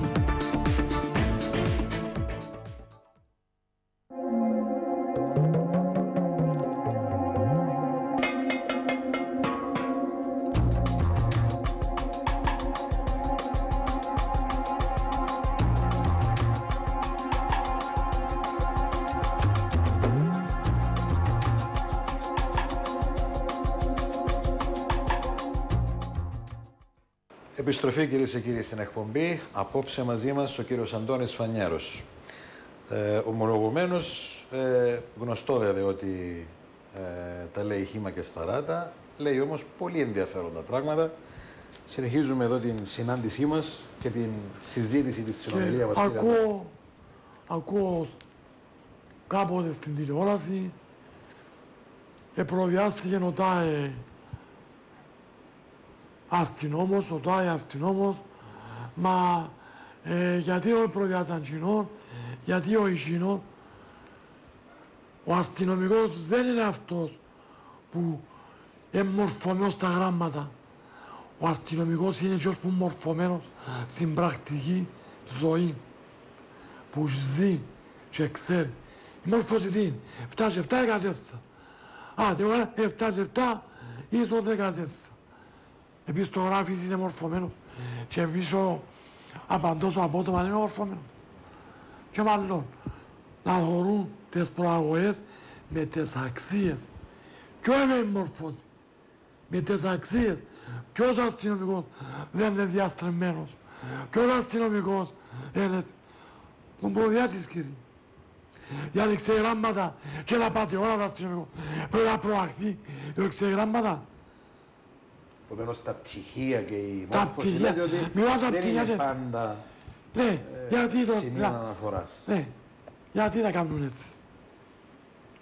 B: Επιστροφή, κυρίες και κύριοι, στην εκπομπή. Απόψε μαζί μας ο κύριος Αντώνης Φανιέρος. Ομολογουμένως, γνωστό βέβαια ότι τα λέει χύμα και σταράτα, λέει όμως πολύ ενδιαφέροντα πράγματα. Συνεχίζουμε εδώ την συνάντησή μας και την συζήτηση της συνομιλία μας.
C: Ακούω κάποτε στην τηλεόραση, προδιάστηκε ο ΤΑΕ αστυνόμος, μα γιατί όχι προδιάσταν κοινών, γιατί όχι κοινών. Ο αστυνομικός δεν είναι αυτός που είναι μορφωμένος στα γράμματα. Ο αστυνομικός είναι εκείνος που είναι μορφωμένος στην πρακτική ζωή, που ζει και ξέρει. Η μόρφωση τι είναι, 7-7-14. Άντε, 7-7 ίσον 14. Επίσης το γράφης είναι μορφωμένο και επίσης ο απαντός ο απότομα είναι μορφωμένο. Και μάλλον να θεωρούν τις προαγωγές με τις αξίες. Και όχι με μορφώση, με τις αξίες. Ποιος αστυνομικός δεν είναι διαστρεμμένος, ποιος αστυνομικός είναι... Τον προδιάσεις, κύριε. Γιατί ξεγράμματα και να πάτε ώρα το αστυνομικό πρέπει να προαχθεί οι ξεγράμματα.
B: Επομένως τα πτυχία και η
C: μόρφωση
B: λέτε ότι δεν είναι πάντα σημείο αναφοράς.
C: Ναι, γιατί τα κάνουν έτσι.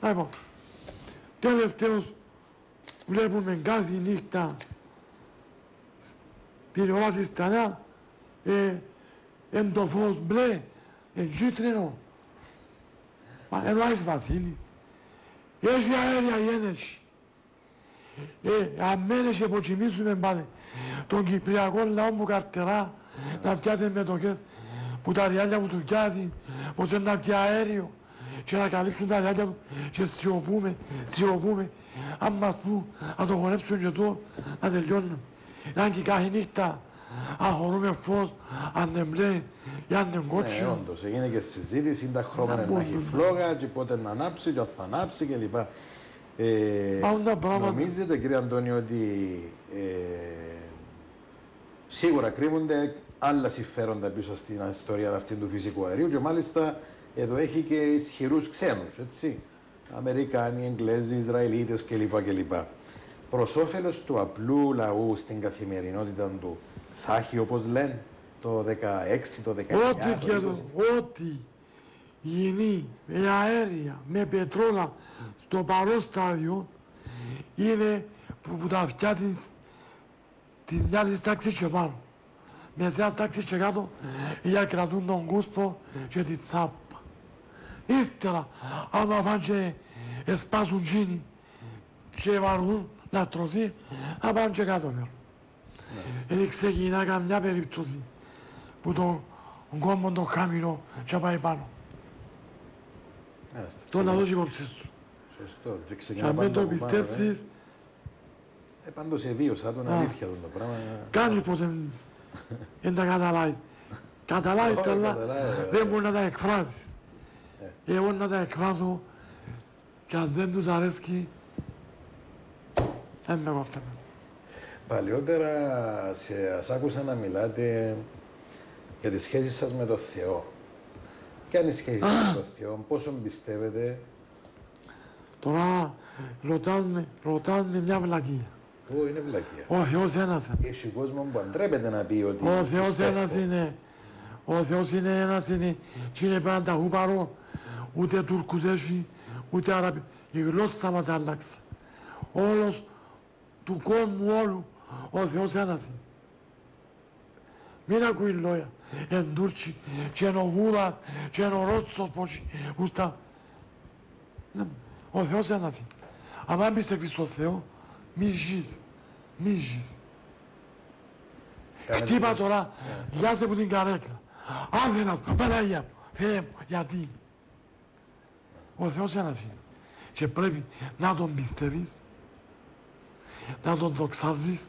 C: Λοιπόν, τελευταίως βλέπουμε κάθε νύχτα τηλεοράσεις στα νέα, εν το φως μπλε, εν κίτρινο. Ενώ Άης Βασίλης, έχει αέρια η ένεση. Αν μένες υποκοιμήσουμε πάλι τον Κυπριακό λαό που καρτερά να πιάτε μετοχές που τα ριάλια που του πιάζει, πως είναι να πιει αέριο και να καλύψουν τα ριάλια του και σιωπούμε. Αν μας πούν να το χωνέψουν και το να τελειώνουν. Αν και κάθε νύχτα αχωρούμε φως, αν είναι μπλε ή αν είναι κότσινο.
B: Ναι, όντως, έγινε και συζήτηση, τα χρώματα να έχει φλόγα και πότε να ανάψει και θα ανάψει κλπ. Νομίζετε, κύριε Αντώνη, ότι σίγουρα κρύβονται άλλα συμφέροντα πίσω στην ιστορία αυτή του φυσικού αερίου και μάλιστα εδώ έχει και ισχυρούς ξένους, έτσι. Αμερικάνοι, Εγγλέζοι, Ισραηλίτες κλπ. Προς όφελος του απλού λαού στην καθημερινότητα του, θα έχει, όπως λένε, το 16, το 19,
C: ό,τι γίνει με αέρια, με πετρόλα στο παρόν στάδιο είναι που τα φτιάχνεις της μιας τάξης και πάνω. Μεσαίας τάξης και κάτω για κρατούν τον κούσπο και τη τσάπα. Ύστερα, άμα πάνε και εσπάσουν τζίνι και βαργούν να τρωθεί, θα πάνε και κάτω πέρα. Δεν ξεκινά καμιά περίπτωση που τον κόμμα τον χαμηλό και πάει πάνω. Το να δώσει υπόψη σου.
B: Σωστό.
C: Και αν δεν το πιστέψεις...
B: Πάντως εβίωσα τον αλήθεια το πράγμα.
C: Κάνεις πως δεν τα καταλάβεις. Καταλάβεις τα αλλά δεν μπορεί να τα εκφράσεις. Εγώ να τα εκφράσω και αν δεν τους αρέσκει δεν με κόφταμε.
B: Παλιότερα σας άκουσα να μιλάτε για τις σχέσεις σας με τον Θεό. Ποια είναι η σχέση σας με τον Θεό, πόσο πιστεύετε?
C: Τώρα ρωτάνε μια βλακεία.
B: Πού είναι βλακεία?
C: Ο Θεός ένας είναι.
B: Έχει κόσμο που αντρέπεται να πει ότι...
C: Ο Θεός ένας είναι. Ο Θεός είναι ένας είναι. Και είναι πάντα χουπαρό. Ούτε Τούρκους έχει, ούτε Αραβί. Η γλώσσα μας άλλαξε. Όλος του κόσμου όλου ο Θεός ένας είναι. Μην ακούει λόγια. Εν Τούρκοι και εν ο Βούδας και εν ο Ρότσος πόσοι. Ο Θεός ένας είναι. Αν αν πιστεύεις στον Θεό, μη ζεις. Μη ζεις. Χτύπα τώρα, γιάσε που την καρέκλα. Άθενα, Παναγία μου, Θεέ μου, γιατί? Ο Θεός ένας είναι. Και πρέπει να τον πιστεύεις, να τον δοξάζεις,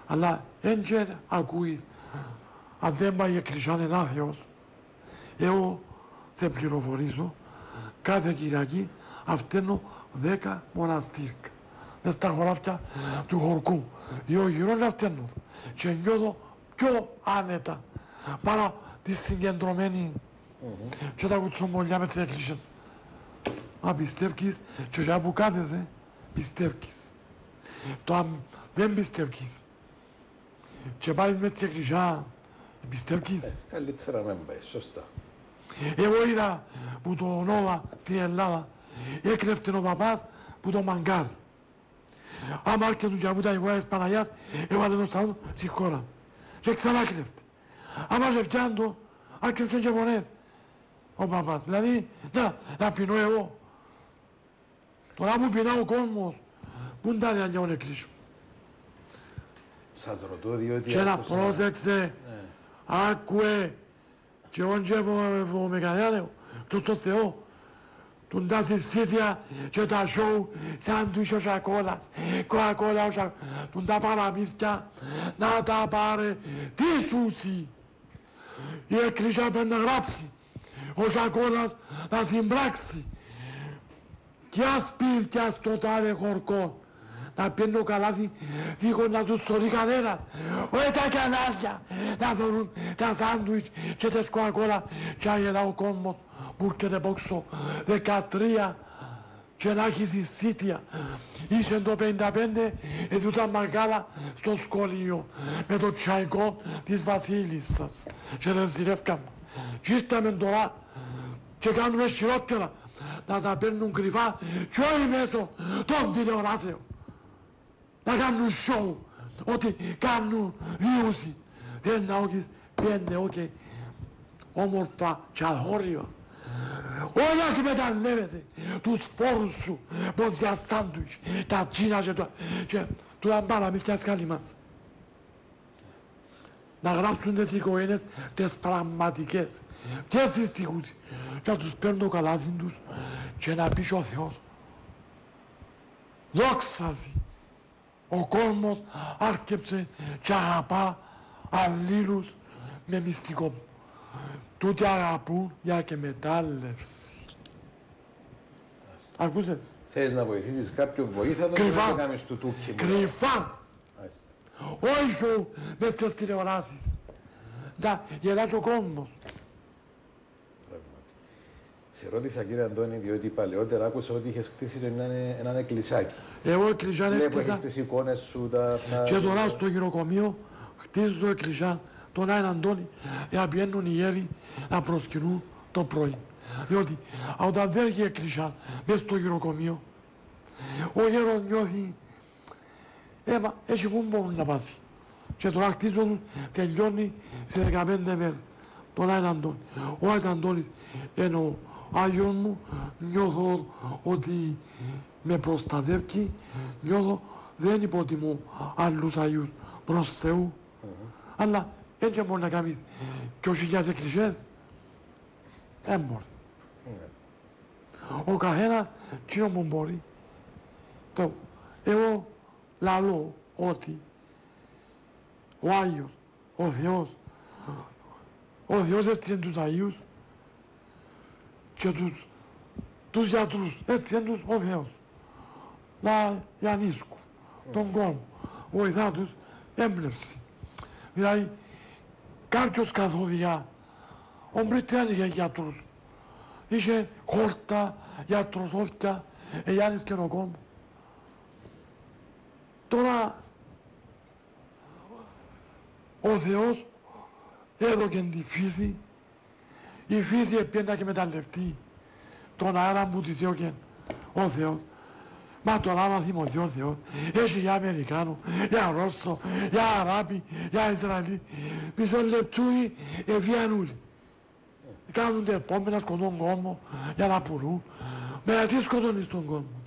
C: αλλά εν και ακούεις, αν δεν πάει εκκλησιάν ένα Θεός, εγώ σε πληροφορήσω, κάθε Κυριακή αυταίνω 10 μοναστήρκα. Μες στα χωράφια του χορκού, οι ογυρών αυταίνω και νιώθω πιο άνετα παρά τη συγκεντρωμένη και τα κουτσομπολιά με τις εκκλησίες. Μα πιστεύεις και για που κάθεσαι, πιστεύεις. Το αν δεν πιστεύεις και πάει μες στην εκκλησία, πιστεύεις.
B: Καλύτερα να μην πάει, σωστά.
C: Εγώ είδα που το Νόβα στην Ελλάδα έκλεφτε ο παπάς που το μαγκάρ. Άμα άρκετουν και από τα ηγουά της Παναγιάς, έβαλε τον σταυρό στη χώρα. Και ξανά κλέφτε. Άμα ζευτιάν το, άρκεψε και φωνές ο παπάς. Δηλαδή, να πεινώ εγώ. Τώρα που πεινά ο κόσμος, πού είναι τα διανιών εκκλήσεων.
B: Σας ρωτώ διότι...
C: Και να πρόσεξε, άκουε, και όντε με κανένα, το Θεό, τον τα συσίδια και τα σόου, σαν τους ο Σακόλας, Κοακόλα ο Σακόλας, τον τα παραμύθια, να τα πάρε, τι σούσι. Η εκκλησία πρέπει να γράψει, ο Σακόλας να συμπράξει. Ποια σπίτια στο τάδε χορκό, να παίρνει ο καλάθι δίχως να τους σωρεί κανένας. Όχι τα κανάλια να δωρούν τα σάντουιτς και τα σκοακόλα και αγελά ο κόσμος που έρχεται πόξω 13 και να έχει συσίτια. Είσαι το 55 ετούτα μεγάλα στο σχολείο με το τσαϊκό της Βασίλισσας και δεν ζηλεύκαμε. Και ήρθαμε τώρα και κάνουμε χειρότερα να τα παίρνουν κρυφά και όχι μέσω των τηλεοράσεων. Να κάνουν σοου, ότι κάνουν διούση. Δεν να όχι πέντε, όχι όμορφα και αγόρια. Όλα και μεταλλεύεσαι τους φόρους σου, πως για σάντουιτς, τα τσίνα και του αμπάρα μη φτιάς καλή μας. Να γράψουν τις οικογένειες τις πραγματικές, τις δυστυχούς, και να τους παίρνουν το καλάθι τους και να πει ο Θεός. Δόξαζε. Ο κόσμος άρκεψε και αγαπά αλλήλους με μυστικό. Τούτοι αγαπούν για και μετάλλευση. Ακούσες.
B: Θες να βοηθήσεις κάποιον βοήθα, να
C: κρυφά.
B: κάνεις του τούκι.
C: Κρυφά. Όχι σου μες στις τηλεοράσεις. Να γελάσει ο κόσμος.
B: Σε ρώτησα κύριε Αντώνη, διότι παλαιότερα άκουσα ότι είχες χτίσει έναν εκκλησάκι.
C: Εγώ εκκλησιά
B: έκτισα.
C: έκτισα.
B: Έχεις τις εικόνες σου, τα...
C: Και τώρα στο γυροκομείο χτίζω το εκκλησιά, τον Άγιο Αντώνη, για να πηγαίνουν οι γέροι να προσκυνούν το πρωί. Διότι όταν δεν έχει εκκλησιά μέσα στο γυροκομείο, ο γέρος νιώθει, έχει πού μπορούν να πάσει. Και τώρα χτίζω του, τελειώνει σε 15 μέρες. Τον Άγιο Αντώνη. Ο Άγιος Αντώνης είναι ο Άγιος μου, νιώθω ότι με προστατεύει, νιώθω δεν υποτιμώ άλλους Αγίους προς Θεού. Αλλά έτσι μπορεί να κάνεις και ο χιλιάδες εκκλησίες. Δεν μπορεί. Ο καθένας κοινό που μπορεί. Εγώ λαλώ ότι ο Άγιος, ο Θεός έστειλε τους Αγίους και τους γιατρούς έστειλε τους ο Θεός να γιανίσκουν τον κόσμο, βοηθά τους έμπνευση. Δηλαδή κάποιος καθόδια, ο Μπρίτιαν είχε γιατρούς, είχε χόρτα, γιατροσόφια, γιάννησκε τον κόσμο. Τώρα ο Θεός έδωκε τη φύση, η φύση έπαιρνα και μεταλλευτεί τον αέρα που της έδωκε ο Θεός. Μα τώρα άμα θυμωθεί ο Θεός, έχει για Αμερικάνο, για Ρώσο, για Αράπη, για Ισραηλί, μισό λεπτούι ευίαν όλοι. Κάνουν τα επόμενα σκοτών κόσμο για να πουλούν, με γιατί σκοτώνεις τον κόσμο.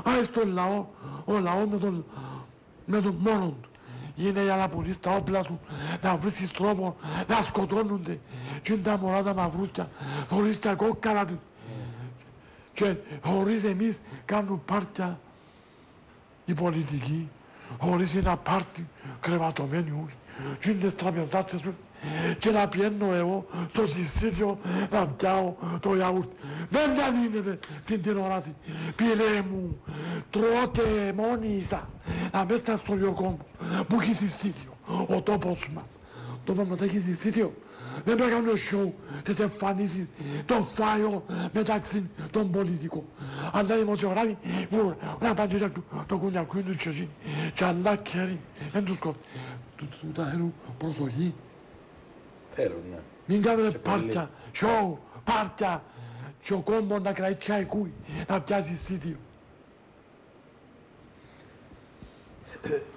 C: Άι στον λαό, ο λαός με τον μόνον του. Είναι για να πουλείς τα όπλα σου, να βρίσκεις τρόπο να σκοτώνονται. Και είναι τα μωρά τα μαυρούτια, χωρίς τα κόκκαλα του. Και χωρίς εμείς κάνουν πάρτια οι πολιτικοί, χωρίς ένα πάρτι κρεβατωμένοι όλοι. Και είναι τις τραπεζάτσες σου και να πιένω εγώ στο συσίδιο να πιάω το γιαούρτι. Δεν τα δίνετε στην τηλεόραση. Πήλε μου, τρώτε μόνοι σας, να μέσα στο λιοκόμος που έχει συσίδιο. ο τόπος μας. Το τόπος μας έχει εισιτήριο. Δεν πρέπει να κάνουμε σοου τις εμφανίσεις των φάιων μεταξύ των πολιτικών. Αλλά οι δημοσιογράφοι που να πάνε και το κουνιακούιν του και εσύ και αλλά κέρι δεν τους κόβει. Του τα θέλουν προσοχή.
B: Θέλουν, ναι.
C: Μην κάνετε πάρτια, σοου, πάρτια και ο κόμπος να κρατήσει τσαϊκούι, να πιάσει εισιτήριο.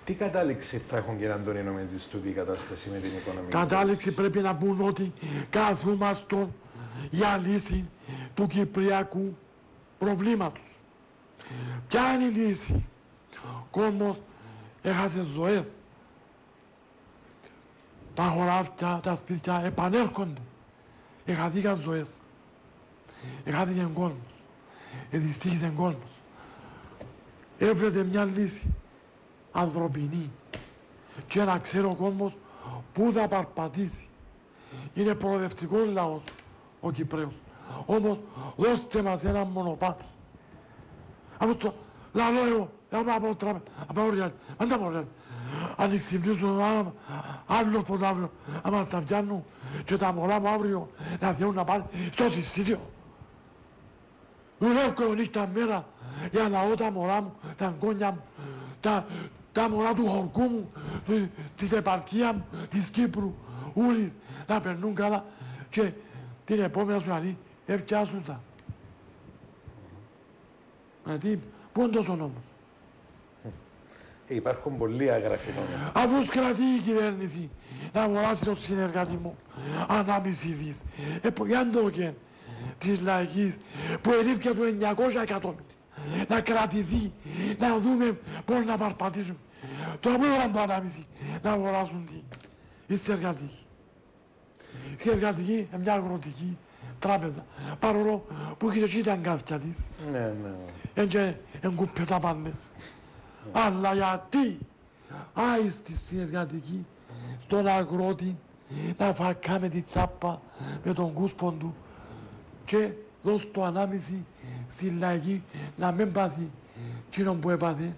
B: Τι κατάληξη θα έχουν, κύριε Αντώνη, νομίζεις τούτη η κατάσταση με την οικονομική?
C: Κατάληξη πρέπει να πούν ότι καθούμαστε για λύση του κυπριακού προβλήματος. Ποια είναι η λύση? Ο κόσμος έχασε ζωές. Τα χωράφια, τα σπίτια επανέρχονται. Έχαθηκαν ζωές. Έχαθηκε κόσμος. Εδυστύχησε κόσμος. Έβρεσε μια λύση ανθρωπινή και να ξέρει ο κόσμος πού θα παρπατήσει. Είναι προοδευτικός λαός ο Κυπρέος. Όμως δώστε μας ένα μονοπάτι. Αφού το λαλό εγώ, από τράπεζα, από όριαν, πάντα από όριαν. Αν ξυπνήσουν αύριο ποτέ αύριο, άμα τα πιάνουν και τα μωρά μου αύριο να θέλουν να πάνε στο συσίδιο. Δουλεύω νύχτα μέρα για να δω τα μωρά μου, τα αγκόνια μου, τα μωρά του χορκού μου, της επαρχίας μου, της Κύπρου, όλοι να περνούν καλά και την επόμενη σου αλή ευκιάσουν τα. Δηλαδή, πού είναι τόσο νόμος?
B: Υπάρχουν πολλοί άγραφοι νόμοι.
C: Αφού κρατεί η κυβέρνηση να αγοράσει το συνεργατισμό, ανάμιση δις, για το και της λαϊκής που ελήφθηκε από 900 εκατομμύρια. Να κρατηθεί, να δούμε πώς να παρπατήσουμε. Τώρα πού έβαλαν το ανάμιση να αγοράσουν η συνεργατική. Η συνεργατική είναι μια αγροτική τράπεζα, παρόλο που είχε και τα αγκάθια της.
B: Ναι.
C: Εν κουπές απάνες. Αλλά γιατί άι στη συνεργατική, στον αγρότη, να φαρκάμε τη τσάπα με τον κούσπον του και δώσ' το ανάμιση στη λαϊκή να μην πάθει εκείνον που έπαθε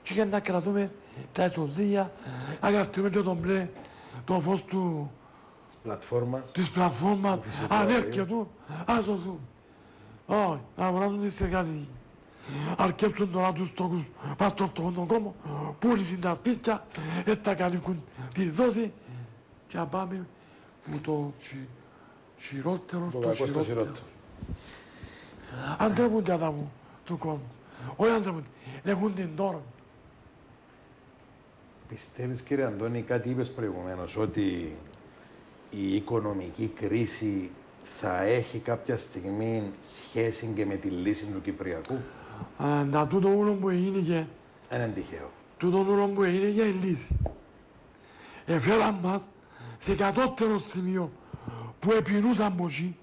C: και για να κρατούμε τα ισοζύγια, να κρατούμε και τον μπλε, το φως του της πλατφόρμας, αν έρχεται, ας σωθούν. Όχι, να αγοράσουν τη συνεργατική. Αρκέψουν τώρα τους τόκους πας στο φτωχόν τον κόμμα, πούλησαν τα σπίτια, τα καλύφκουν τη δόση και να πάμε που το χειρότερο στο χειρότερο. Αντρέπονται τα μου του κόσμου. Όχι αντρέπονται, έχουν την τώρα.
B: Πιστεύεις, κύριε Αντώνη, κάτι είπες προηγουμένως, ότι η οικονομική κρίση θα έχει κάποια στιγμή σχέση και με τη λύση του Κυπριακού?
C: Να τούτο ούλο που έγινε
B: είναι τυχαίο.
C: Τούτο ούλο που έγινε για η λύση. Έφεραν μας σε κατώτερο σημείο που επινούσαν από εκεί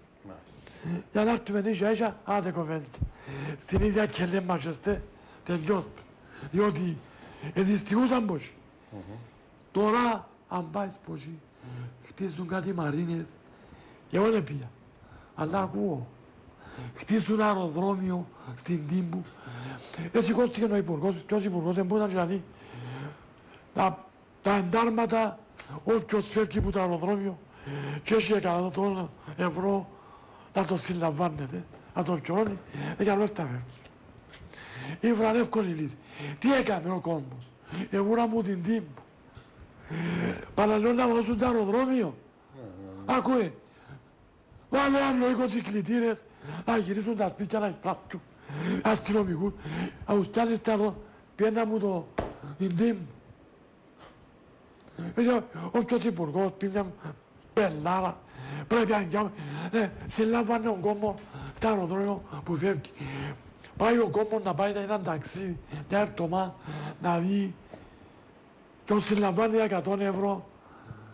C: για να έρθουμε ίσια άντε κοβέντα. Στην ίδια και λέμε μάχεστε, τελειώστε. Διότι δυστυχούσαν από εκεί. Τώρα, αν πάει από εκεί, χτίζουν κάτι μαρίνες, εγώ δεν πήγα, αλλά ακούω. Χτίσουν αεροδρόμιο στην Τύμπου. Σηκώστηκε ο υπουργός, ποιος υπουργός δεν μπορούσε να λέει τα εντάρματα, όποιος φεύγει από το αεροδρόμιο και έχει 100 ευρώ να το συλλαμβάνεται, να το πιωρώνει, δεν κάνουν τα φεύγει. Ήβραν εύκολη λύση. Τι έκανε ο κόσμος? Εβούρα μου την Τύμπου. Παραλέω να βάζουν το αεροδρόμιο. Ακούε. Βάλε άλλο 20 κλητήρες να γυρίσουν τα σπίτια να εισπράττουν αστυνομικούς. Αουστιάνες τα εδώ, πιένα μου το Ιντήμ. Όποιος υπουργός πει μια πελάρα, πρέπει να γιάμε. Συλλάβανε ο κόμμο στα αεροδρόμιο που φεύγει. Πάει ο κόμμος να πάει να είναι ένα ταξίδι, μια εβδομάδα, να δει και ο συλλαμβάνει 100 ευρώ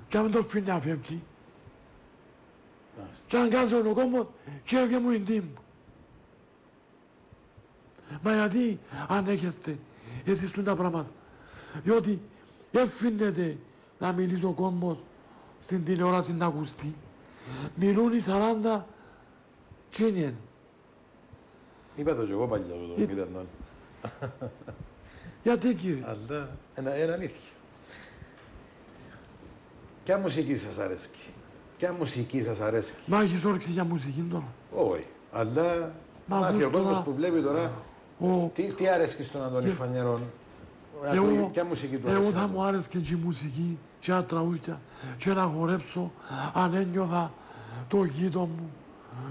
C: και αν το αφήνει να φεύγει. Και αν κάτσε ο κόμμος και έφυγε μου η Τύμπου. Μα γιατί ανέχεστε εσείς τα πράγματα? Διότι έφυγεται να μιλήσει ο κόμμος στην τηλεόραση να ακουστεί. Μιλούν οι 40 τσίνιεν.
B: Είπα το και εγώ παλιά το κύριε Αντώνη.
C: Γιατί κύριε?
B: Αλλά είναι αλήθεια. Ποια μουσική σας αρέσκει? Ποια μουσική σας αρέσκει?
C: Μα έχεις όρεξη για μουσική τώρα?
B: Όχι. Αλλά μάθει ο κόσμος που βλέπει τώρα. Τι αρέσκει στον Αντώνη Φανιερόν? Ποια μουσική του αρέσκει?
C: Εγώ θα μου άρεσκε και η μουσική, και τα τραγούδια, και να χορέψω αν ένιωθα το γείτο μου,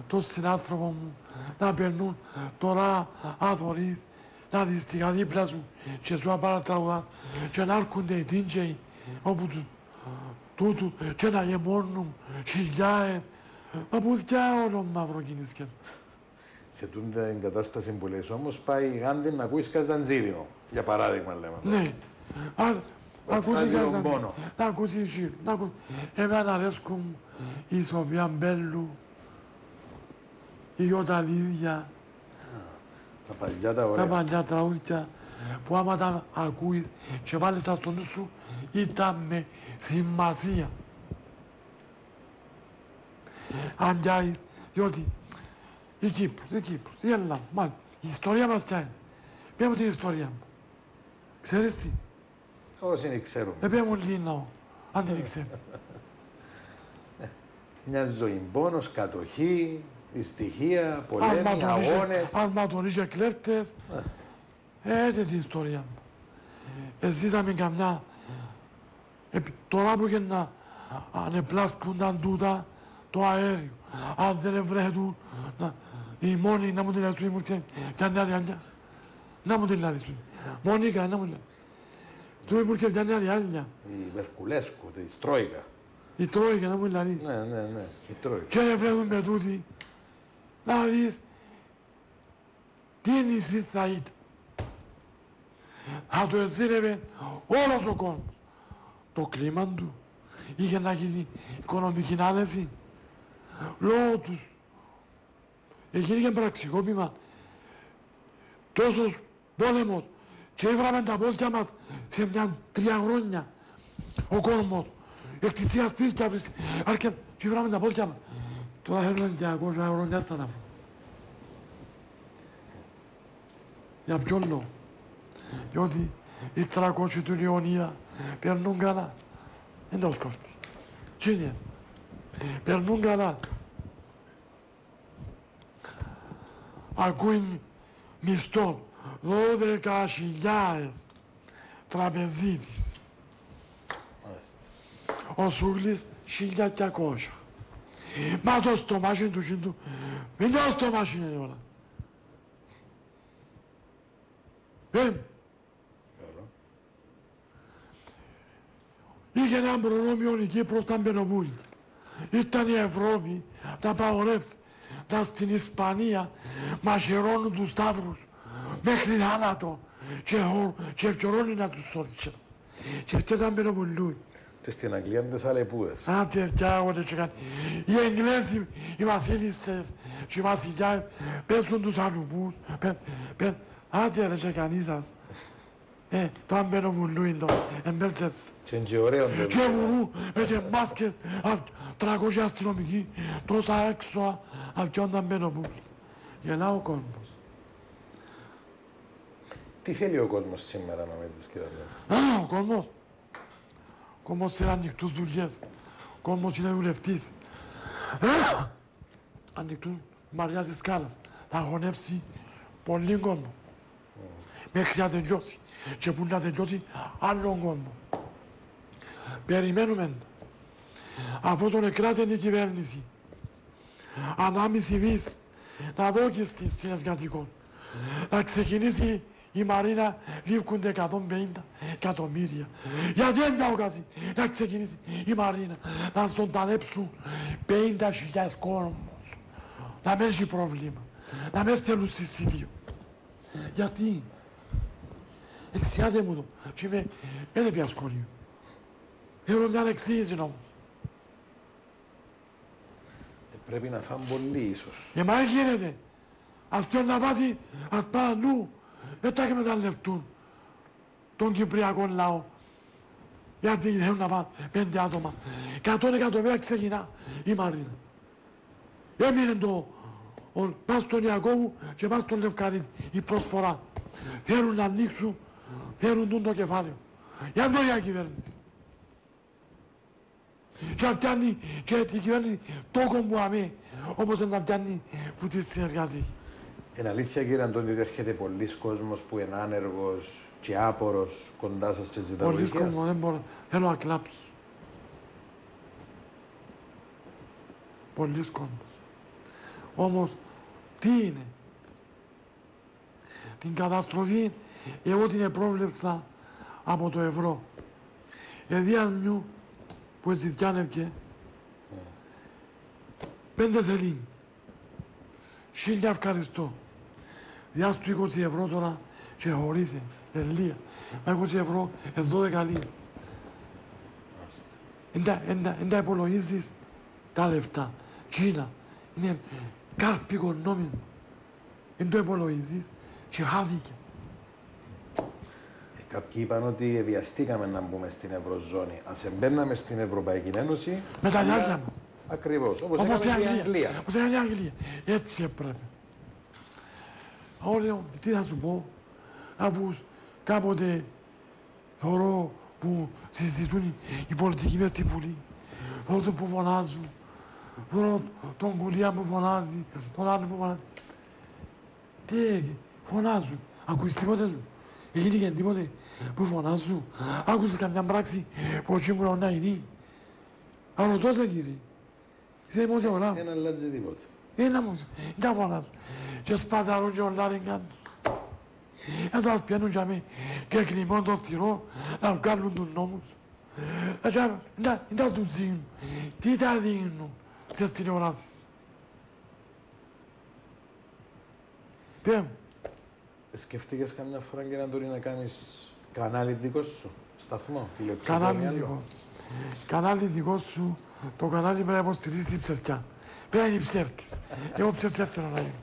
C: τον συνάνθρωπο μου, να περνούν τώρα αθωρείς, να δυστυχά δίπλα σου και σου απαρατραγουδάς και να έρχονται οι DJ όπου τούτου και να γεμώνουν χιλιάες. Μα που διάολο μαύρο κινήσκεται.
B: Σε τούτη την κατάσταση που λες όμως πάει η Γάνδη να ακούεις Καζαντζίδινο, για παράδειγμα λέμε.
C: Ναι. Να ακούσει Καζαντζίδινο, να ακούσει Ζήλο, να ακούσει. Εμένα αρέσκουν η Σοφία Μπέλου, η Ιωταλίδια, τα παλιά τραγούδια που άμα τα ακούεις και βάλεις στο νου σου ήταν με σημασία. Αν πιάσεις, διότι η Κύπρος, η Ελλάδα, μάλλον, η ιστορία μας ποια είναι? Ποια είναι την ιστορία μας? Ξέρεις τι?
B: Όσοι δεν ξέρουμε.
C: Ποια μου λύνω, αν δεν ξέρεις.
B: Μια ζωή πόνος, κατοχή, δυστυχία, πολέμοι, αγώνες.
C: Αρματονείς και κλέφτες. Είναι την ιστορία μας. Ζήσαμε καμιά. Τώρα που και να ανεπλάσκουνταν τούτα το αέριο. Αν δεν ευρέθουν, οι μόνοι να μου την λαδίσουν, ήμουν και μια διάνια. Να μου την λαδίσουν. Μονίκα, να μου την λαδίσουν. Του ήμουν και μια διάνια.
B: Η Βερκουλέσκου, η Στρόικα.
C: Η Τρόικα, να μου την λαδίσουν.
B: Ναι, η Τρόικα.
C: Και ευρέθουν με τούτη. Να δεις τι νησί θα ήταν. Θα το εζήρευε όλος ο κόσμος. Το κλίμα του είχε να γίνει οικονομική άνεση. Λόγω τους έγινε πραξικόπημα τόσος πόλεμος και έβραμε τα πόδια μας σε μια 3 χρόνια ο κόσμος εκτιστία σπίτια αρκετά και έβραμε τα πόδια μας. Τώρα θέλουν 200 ευρώ για τα βρω. Για ποιον λόγο? Διότι οι 300 του Λεωνίδα περνούν καλά. Δεν το σκόρτει. Τι είναι? Περνούν καλά. Ακούει μισθό 12.000 τραπεζίτης. Ο Σούγλης 1.200. Μα το στομάχι του κινητού, μην το στομάχι είναι όλα. Είχε ένα προνόμιο η Κύπρος τα Μπενομούλη. Ήταν η Ευρώπη, τα απαγορεύσει. Τα στην Ισπανία μαχαιρώνουν τους Σταύρους μέχρι θάνατο και ευκαιρώνουν να τους σώθησαν. Και αυτό ήταν Μπενομουλούι.
B: Και στην Αγγλία είναι τις αλεπούδες.
C: Άντε, φτιάγονται και κάτι. Οι Εγγλέζοι, οι βασίλισσες και οι βασιλιάδες παίζουν τους αλουπούς. Άντε ρε και κανείς σας. Το άμπαινο μου λούιντο, εμπέλτεψε.
B: Και ωραίο.
C: Και βουρού με τις μάσκες, 300 αστυνομικοί, τόσα έξω από ποιον άμπαινο μου. Γελά ο κόσμος.
B: Τι θέλει ο κόσμος σήμερα να με δεις κύριε?
C: Ο κόσμος. Ο κόσμος θέλει ανοιχτούς δουλειές. Ο κόσμος είναι βουλευτής. Ανοιχτούν Μαριά της Σκάλας. Θα αγωνεύσει πολύ κόσμο. Μέχρι να τελειώσει. Και που να τελειώσει άλλον κόσμο. Περιμένουμε. Αφού τον εκράτησε η κυβέρνηση. 1,5 δις να δόκιστη συνεργατικών. Να ξεκινήσει η Μαρίνα, λήφκονται 150 εκατομμύρια. Γιατί δεν τα όκαση να ξεκινήσει η Μαρίνα, να ζωντανέψουν 50.000 κόσμος. Να μην έχει πρόβλημα. Να μην θέλουν συσίδιο. Γιατί? Εξιάτε μου το. Και είμαι, δεν πια σχολείο. Θέλω μια εξήγηση όμως.
B: Πρέπει να φάμε πολύ ίσως.
C: Μα δεν γίνεται. Ας ποιον να βάζει, ας πάει αλλού. Δεν τα εκμεταλλευτούν τον Κυπριακό λαό. Γιατί θέλουν να πάνε 5 άτομα. 100 εκατομμύρια ξεκινά η Μαρίνα. Έμεινε πας στον Ιακώβου και πας στον Λευκαρίδη η προσφορά. Θέλουν να ανοίξουν, θέλουν το κεφάλαιο. Για το για κυβέρνηση. και να φτιάνει και την κυβέρνηση το κομπουαμέ, όπως να φτιάνει που τη συνεργατή.
B: Είναι αλήθεια, κύριε Αντώνη, ότι έρχεται πολλοί κόσμος που είναι άνεργος και άπορος κοντά σας και ζητά βοήθεια?
C: Πολλοί κόσμος, δεν μπορώ, θέλω να κλάψω. Πολλοί κόσμος. Όμως, τι είναι? Την καταστροφή, εγώ την επρόβλεψα από το ευρώ. Εδίαν που ζητιάνευκε 5 σελήνη. 1000 ευχαριστώ. Διάστου 20 ευρώ τώρα και χωρίσε, τελεία. Μα 20 ευρώ, 12 λίρες. Εν τα υπολογίζεις τα λεφτά. Κίνα, είναι κάρπικο νόμιμο. Εν το υπολογίζεις και χάθηκε.
B: Κάποιοι είπαν ότι βιαστήκαμε να μπούμε στην Ευρωζώνη. Ας εμπαίναμε στην Ευρωπαϊκή Ένωση.
C: Με τα νιάκια μας.
B: Ακριβώς. Όπως έκανε η Αγγλία.
C: Όπως έκανε η Αγγλία. Έτσι έπρεπε. Όλοι, τι θα σου πω, αφού κάποτε θωρώ που συζητούν οι πολιτικοί μες στη Βουλή, θωρώ τον που φωνάζουν, θωρώ τον Κουλιά που φωνάζει, τον άλλο που φωνάζει. Τι έγινε, φωνάζουν. Ακούεις τίποτε σου? Έγινε και τίποτε που φωνάζουν. Άκουσες καμιά πράξη που όχι μου να είναι. Αρωτώστε κύριε. Είσαι δημοσιογράφος.
B: Δεν αλλάζει τίποτε.
C: Ένα μου, δεν φωνάζουν. Και σπαταλούν και όλα είναι κάτω. Εδώ ας πιάνουν για μέ και κλειμών το θηρό να βγάλουν τους νόμους. Δεν τους δίνουν. Τι τα δίνουν στις τηλεοράσεις? Πέμ.
B: Σκεφτήκες καμιά φορά, κύριε Αντώνη, να κάνεις κανάλι δικό σου, σταθμό,
C: κανάλι δικό. Κανάλι δικό σου, το κανάλι πρέπει να υποστηρίζει την ψευτιά. Πρέπει να είναι ψεύτης. Εγώ ψεύτης θέλω να είμαι.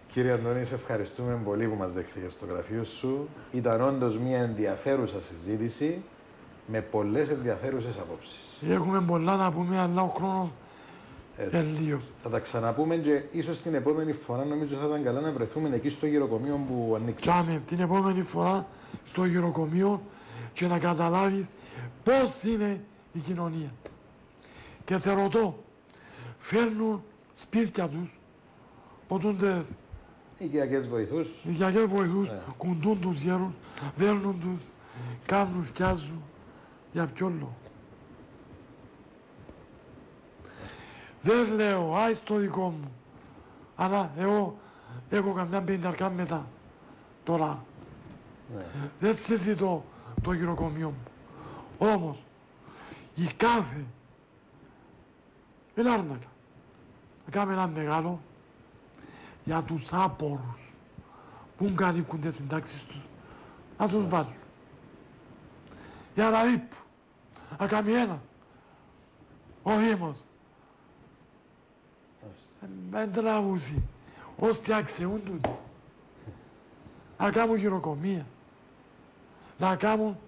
B: Κύριε Αντώνη, σε ευχαριστούμε πολύ που μας δέχτηκες στο γραφείο σου. Ήταν όντως μια ενδιαφέρουσα συζήτηση με πολλές ενδιαφέρουσες απόψεις.
C: Έχουμε πολλά να πούμε, αλλά ο χρόνος λίγο.
B: Θα τα ξαναπούμε και ίσως την επόμενη φορά νομίζω θα ήταν καλά να βρεθούμε εκεί στο γυροκομείο που ανοίξες.
C: Κάμε την επόμενη φορά στο γυροκομείο και να καταλάβεις πώς είναι η κοινωνία. Και σε ρωτώ, φέρνουν σπίτια τους, ποτούντες
B: οικιακές βοηθούς.
C: Οικιακές βοηθούς, κουντούν τους γέρους, δέρνουν τους, κάνουν, φτιάζουν. Για ποιον λόγο? Δεν λέω, άι στο δικό μου. Αλλά εγώ έχω καμιά 50 μέσα τώρα. Δεν συζητώ το γυροκομείο μου. Όμως, η κάθε είναι άρνακα. Να κάνουμε ένα μεγάλο για τους άπορους που κανήκουν τις συντάξεις τους, να τους βάλουν. Για να δίπου, να κάνει ένα. Ο Δήμος. Μεν τραβούσει, ώστε αξιούν τούτοι. Να κάνουν γυροκομεία. Να κάνουν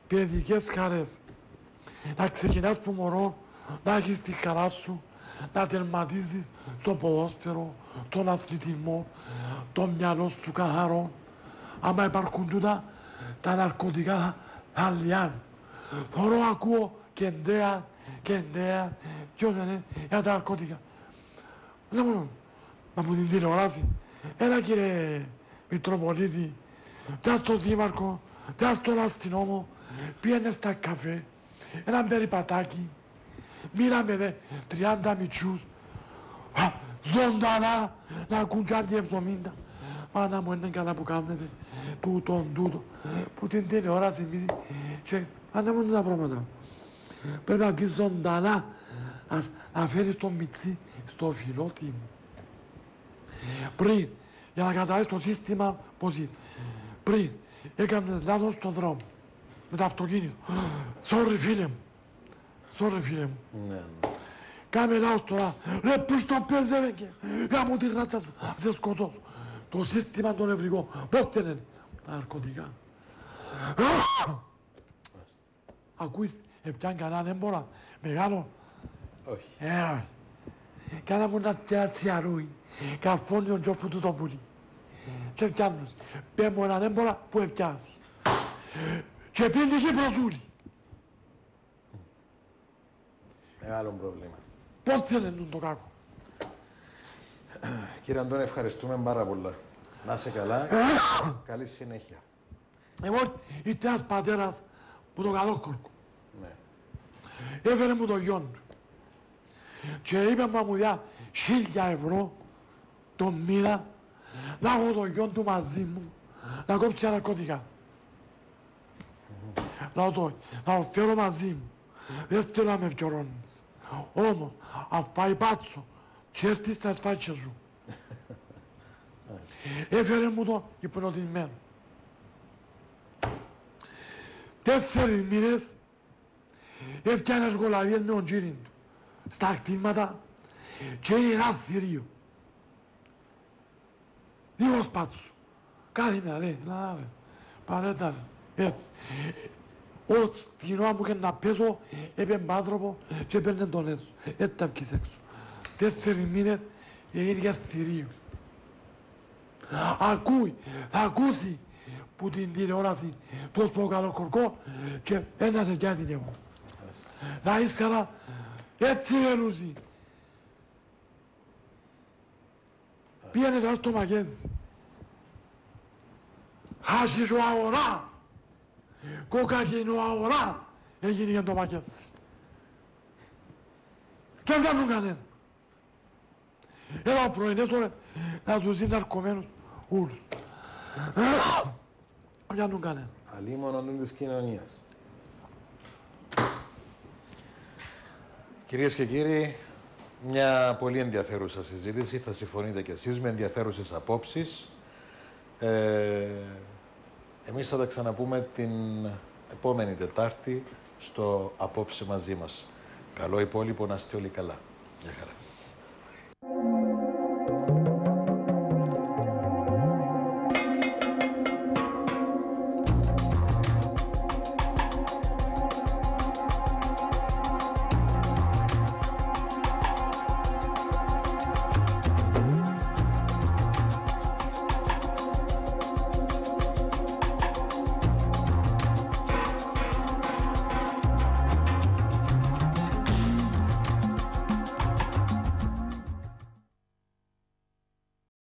C: παιδικές χαρές. Να ξεκινάς που μωρό, να έχεις τη χαρά σου, να τερματίζεις στο ποδόσφαιρο, στον αθλητισμό, το μυαλό σου καθαρό. Άμα υπάρχουν τούτα, τα ναρκωτικά θα λιάνουν. Θωρώ ακούω κεντέα, ποιος είναι για τα ναρκωτικά. Δεν μόνο, μα που την τηλεοράση. Έλα κύριε Μητροπολίτη, διά στον Δήμαρχο, διά στον αστυνόμο, πήγαινε στα καφέ, ένα περιπατάκι, μίλαμε δε 30 μητσούς, ζωντανά να ακούν κι άλλοι 70. Μάνα μου είναι καλά που κάνετε, τούτο, που την τηλεόραση εμείς και μάνα μου τα πράγματα. Πρέπει να βγεις ζωντανά, να φέρεις τον μητσί στο φιλότιμο. Πριν, για να καταλάβεις το σύστημα πώς είναι. Πριν, έκανες λάθος στον δρόμο, με το αυτοκίνητο. Sorry φίλε μου. Κάμε λάθος τώρα. Ρε πούς το παίζευε γάμω τη ράτσα σου, σε σκοτώσω. Το σύστημα το νευρικό, πώς είναι τα ναρκωτικά. Ακούεις, έπιαν κανέναν έμπορα, μεγάλο.
B: Όχι.
C: Κάνα μου να τσιαρούει, καφώνει ο τζόπου του το πουλί. Και φτιάχνουν, πέμω έναν έμπορα που έφτιασει. Και πήγαινε και προσούλη.
B: Μεγάλο πρόβλημα.
C: Πότε λένε το κάκο.
B: Κύριε Αντώνη, ευχαριστούμε πάρα πολλά. Να είσαι καλά. Καλή συνέχεια.
C: Εγώ ήρθε ένας πατέρας που το καλό κόρκο.
B: Ναι.
C: Έφερε μου το γιον του. Και είπε μου διά 1.000 ευρώ το μήνα να έχω το γιον του μαζί μου να κόψει ναρκωτικά. Να το φέρω μαζί μου. Δεν θέλω να με ευκαιρώνεις. Όμως, αν φάει πάτσο και έρθεις θα σφάτσε σου. Έφερε μου το υπνοτισμένο. 4 μήνες έφτιανε εργολαβίες νεοντζήριν του. Στα κτήματα και είναι ένα θηρίο. Δίχως πάτσο. Κάθε μέρα λέει, παρέτα, έτσι. Την ώρα που είχε να πέσω, έπαιρνε άνθρωπο και έπαιρνε τον έσω. Έτσι τα βγεις έξω. 4 μήνες έγινε για θηρίο. Ακούει, θα ακούσει που την τηλεόραση του πω καλό κορκό και ένασε και την εγώ. Να είσαι καλά, έτσι έλουζει. Πήγαινε τώρα στο μαγέζι. Χάσισο αγορά. Κοκακίνο αγορά. Έγινε για το μαγέζι. Και δεν κάνουν κανένα. Έλα ο πρωινές ώρες να τους δει ναρκωμένους όλους. Δεν κάνουν κανένα.
B: Αλίμονον της κοινωνίας. Κυρίες και κύριοι, μια πολύ ενδιαφέρουσα συζήτηση. Θα συμφωνείτε κι εσείς με ενδιαφέρουσες απόψεις. Εμείς θα τα ξαναπούμε την επόμενη Τετάρτη στο Απόψε μαζί μας. Καλό υπόλοιπο, να είστε όλοι καλά. Γεια χαρά.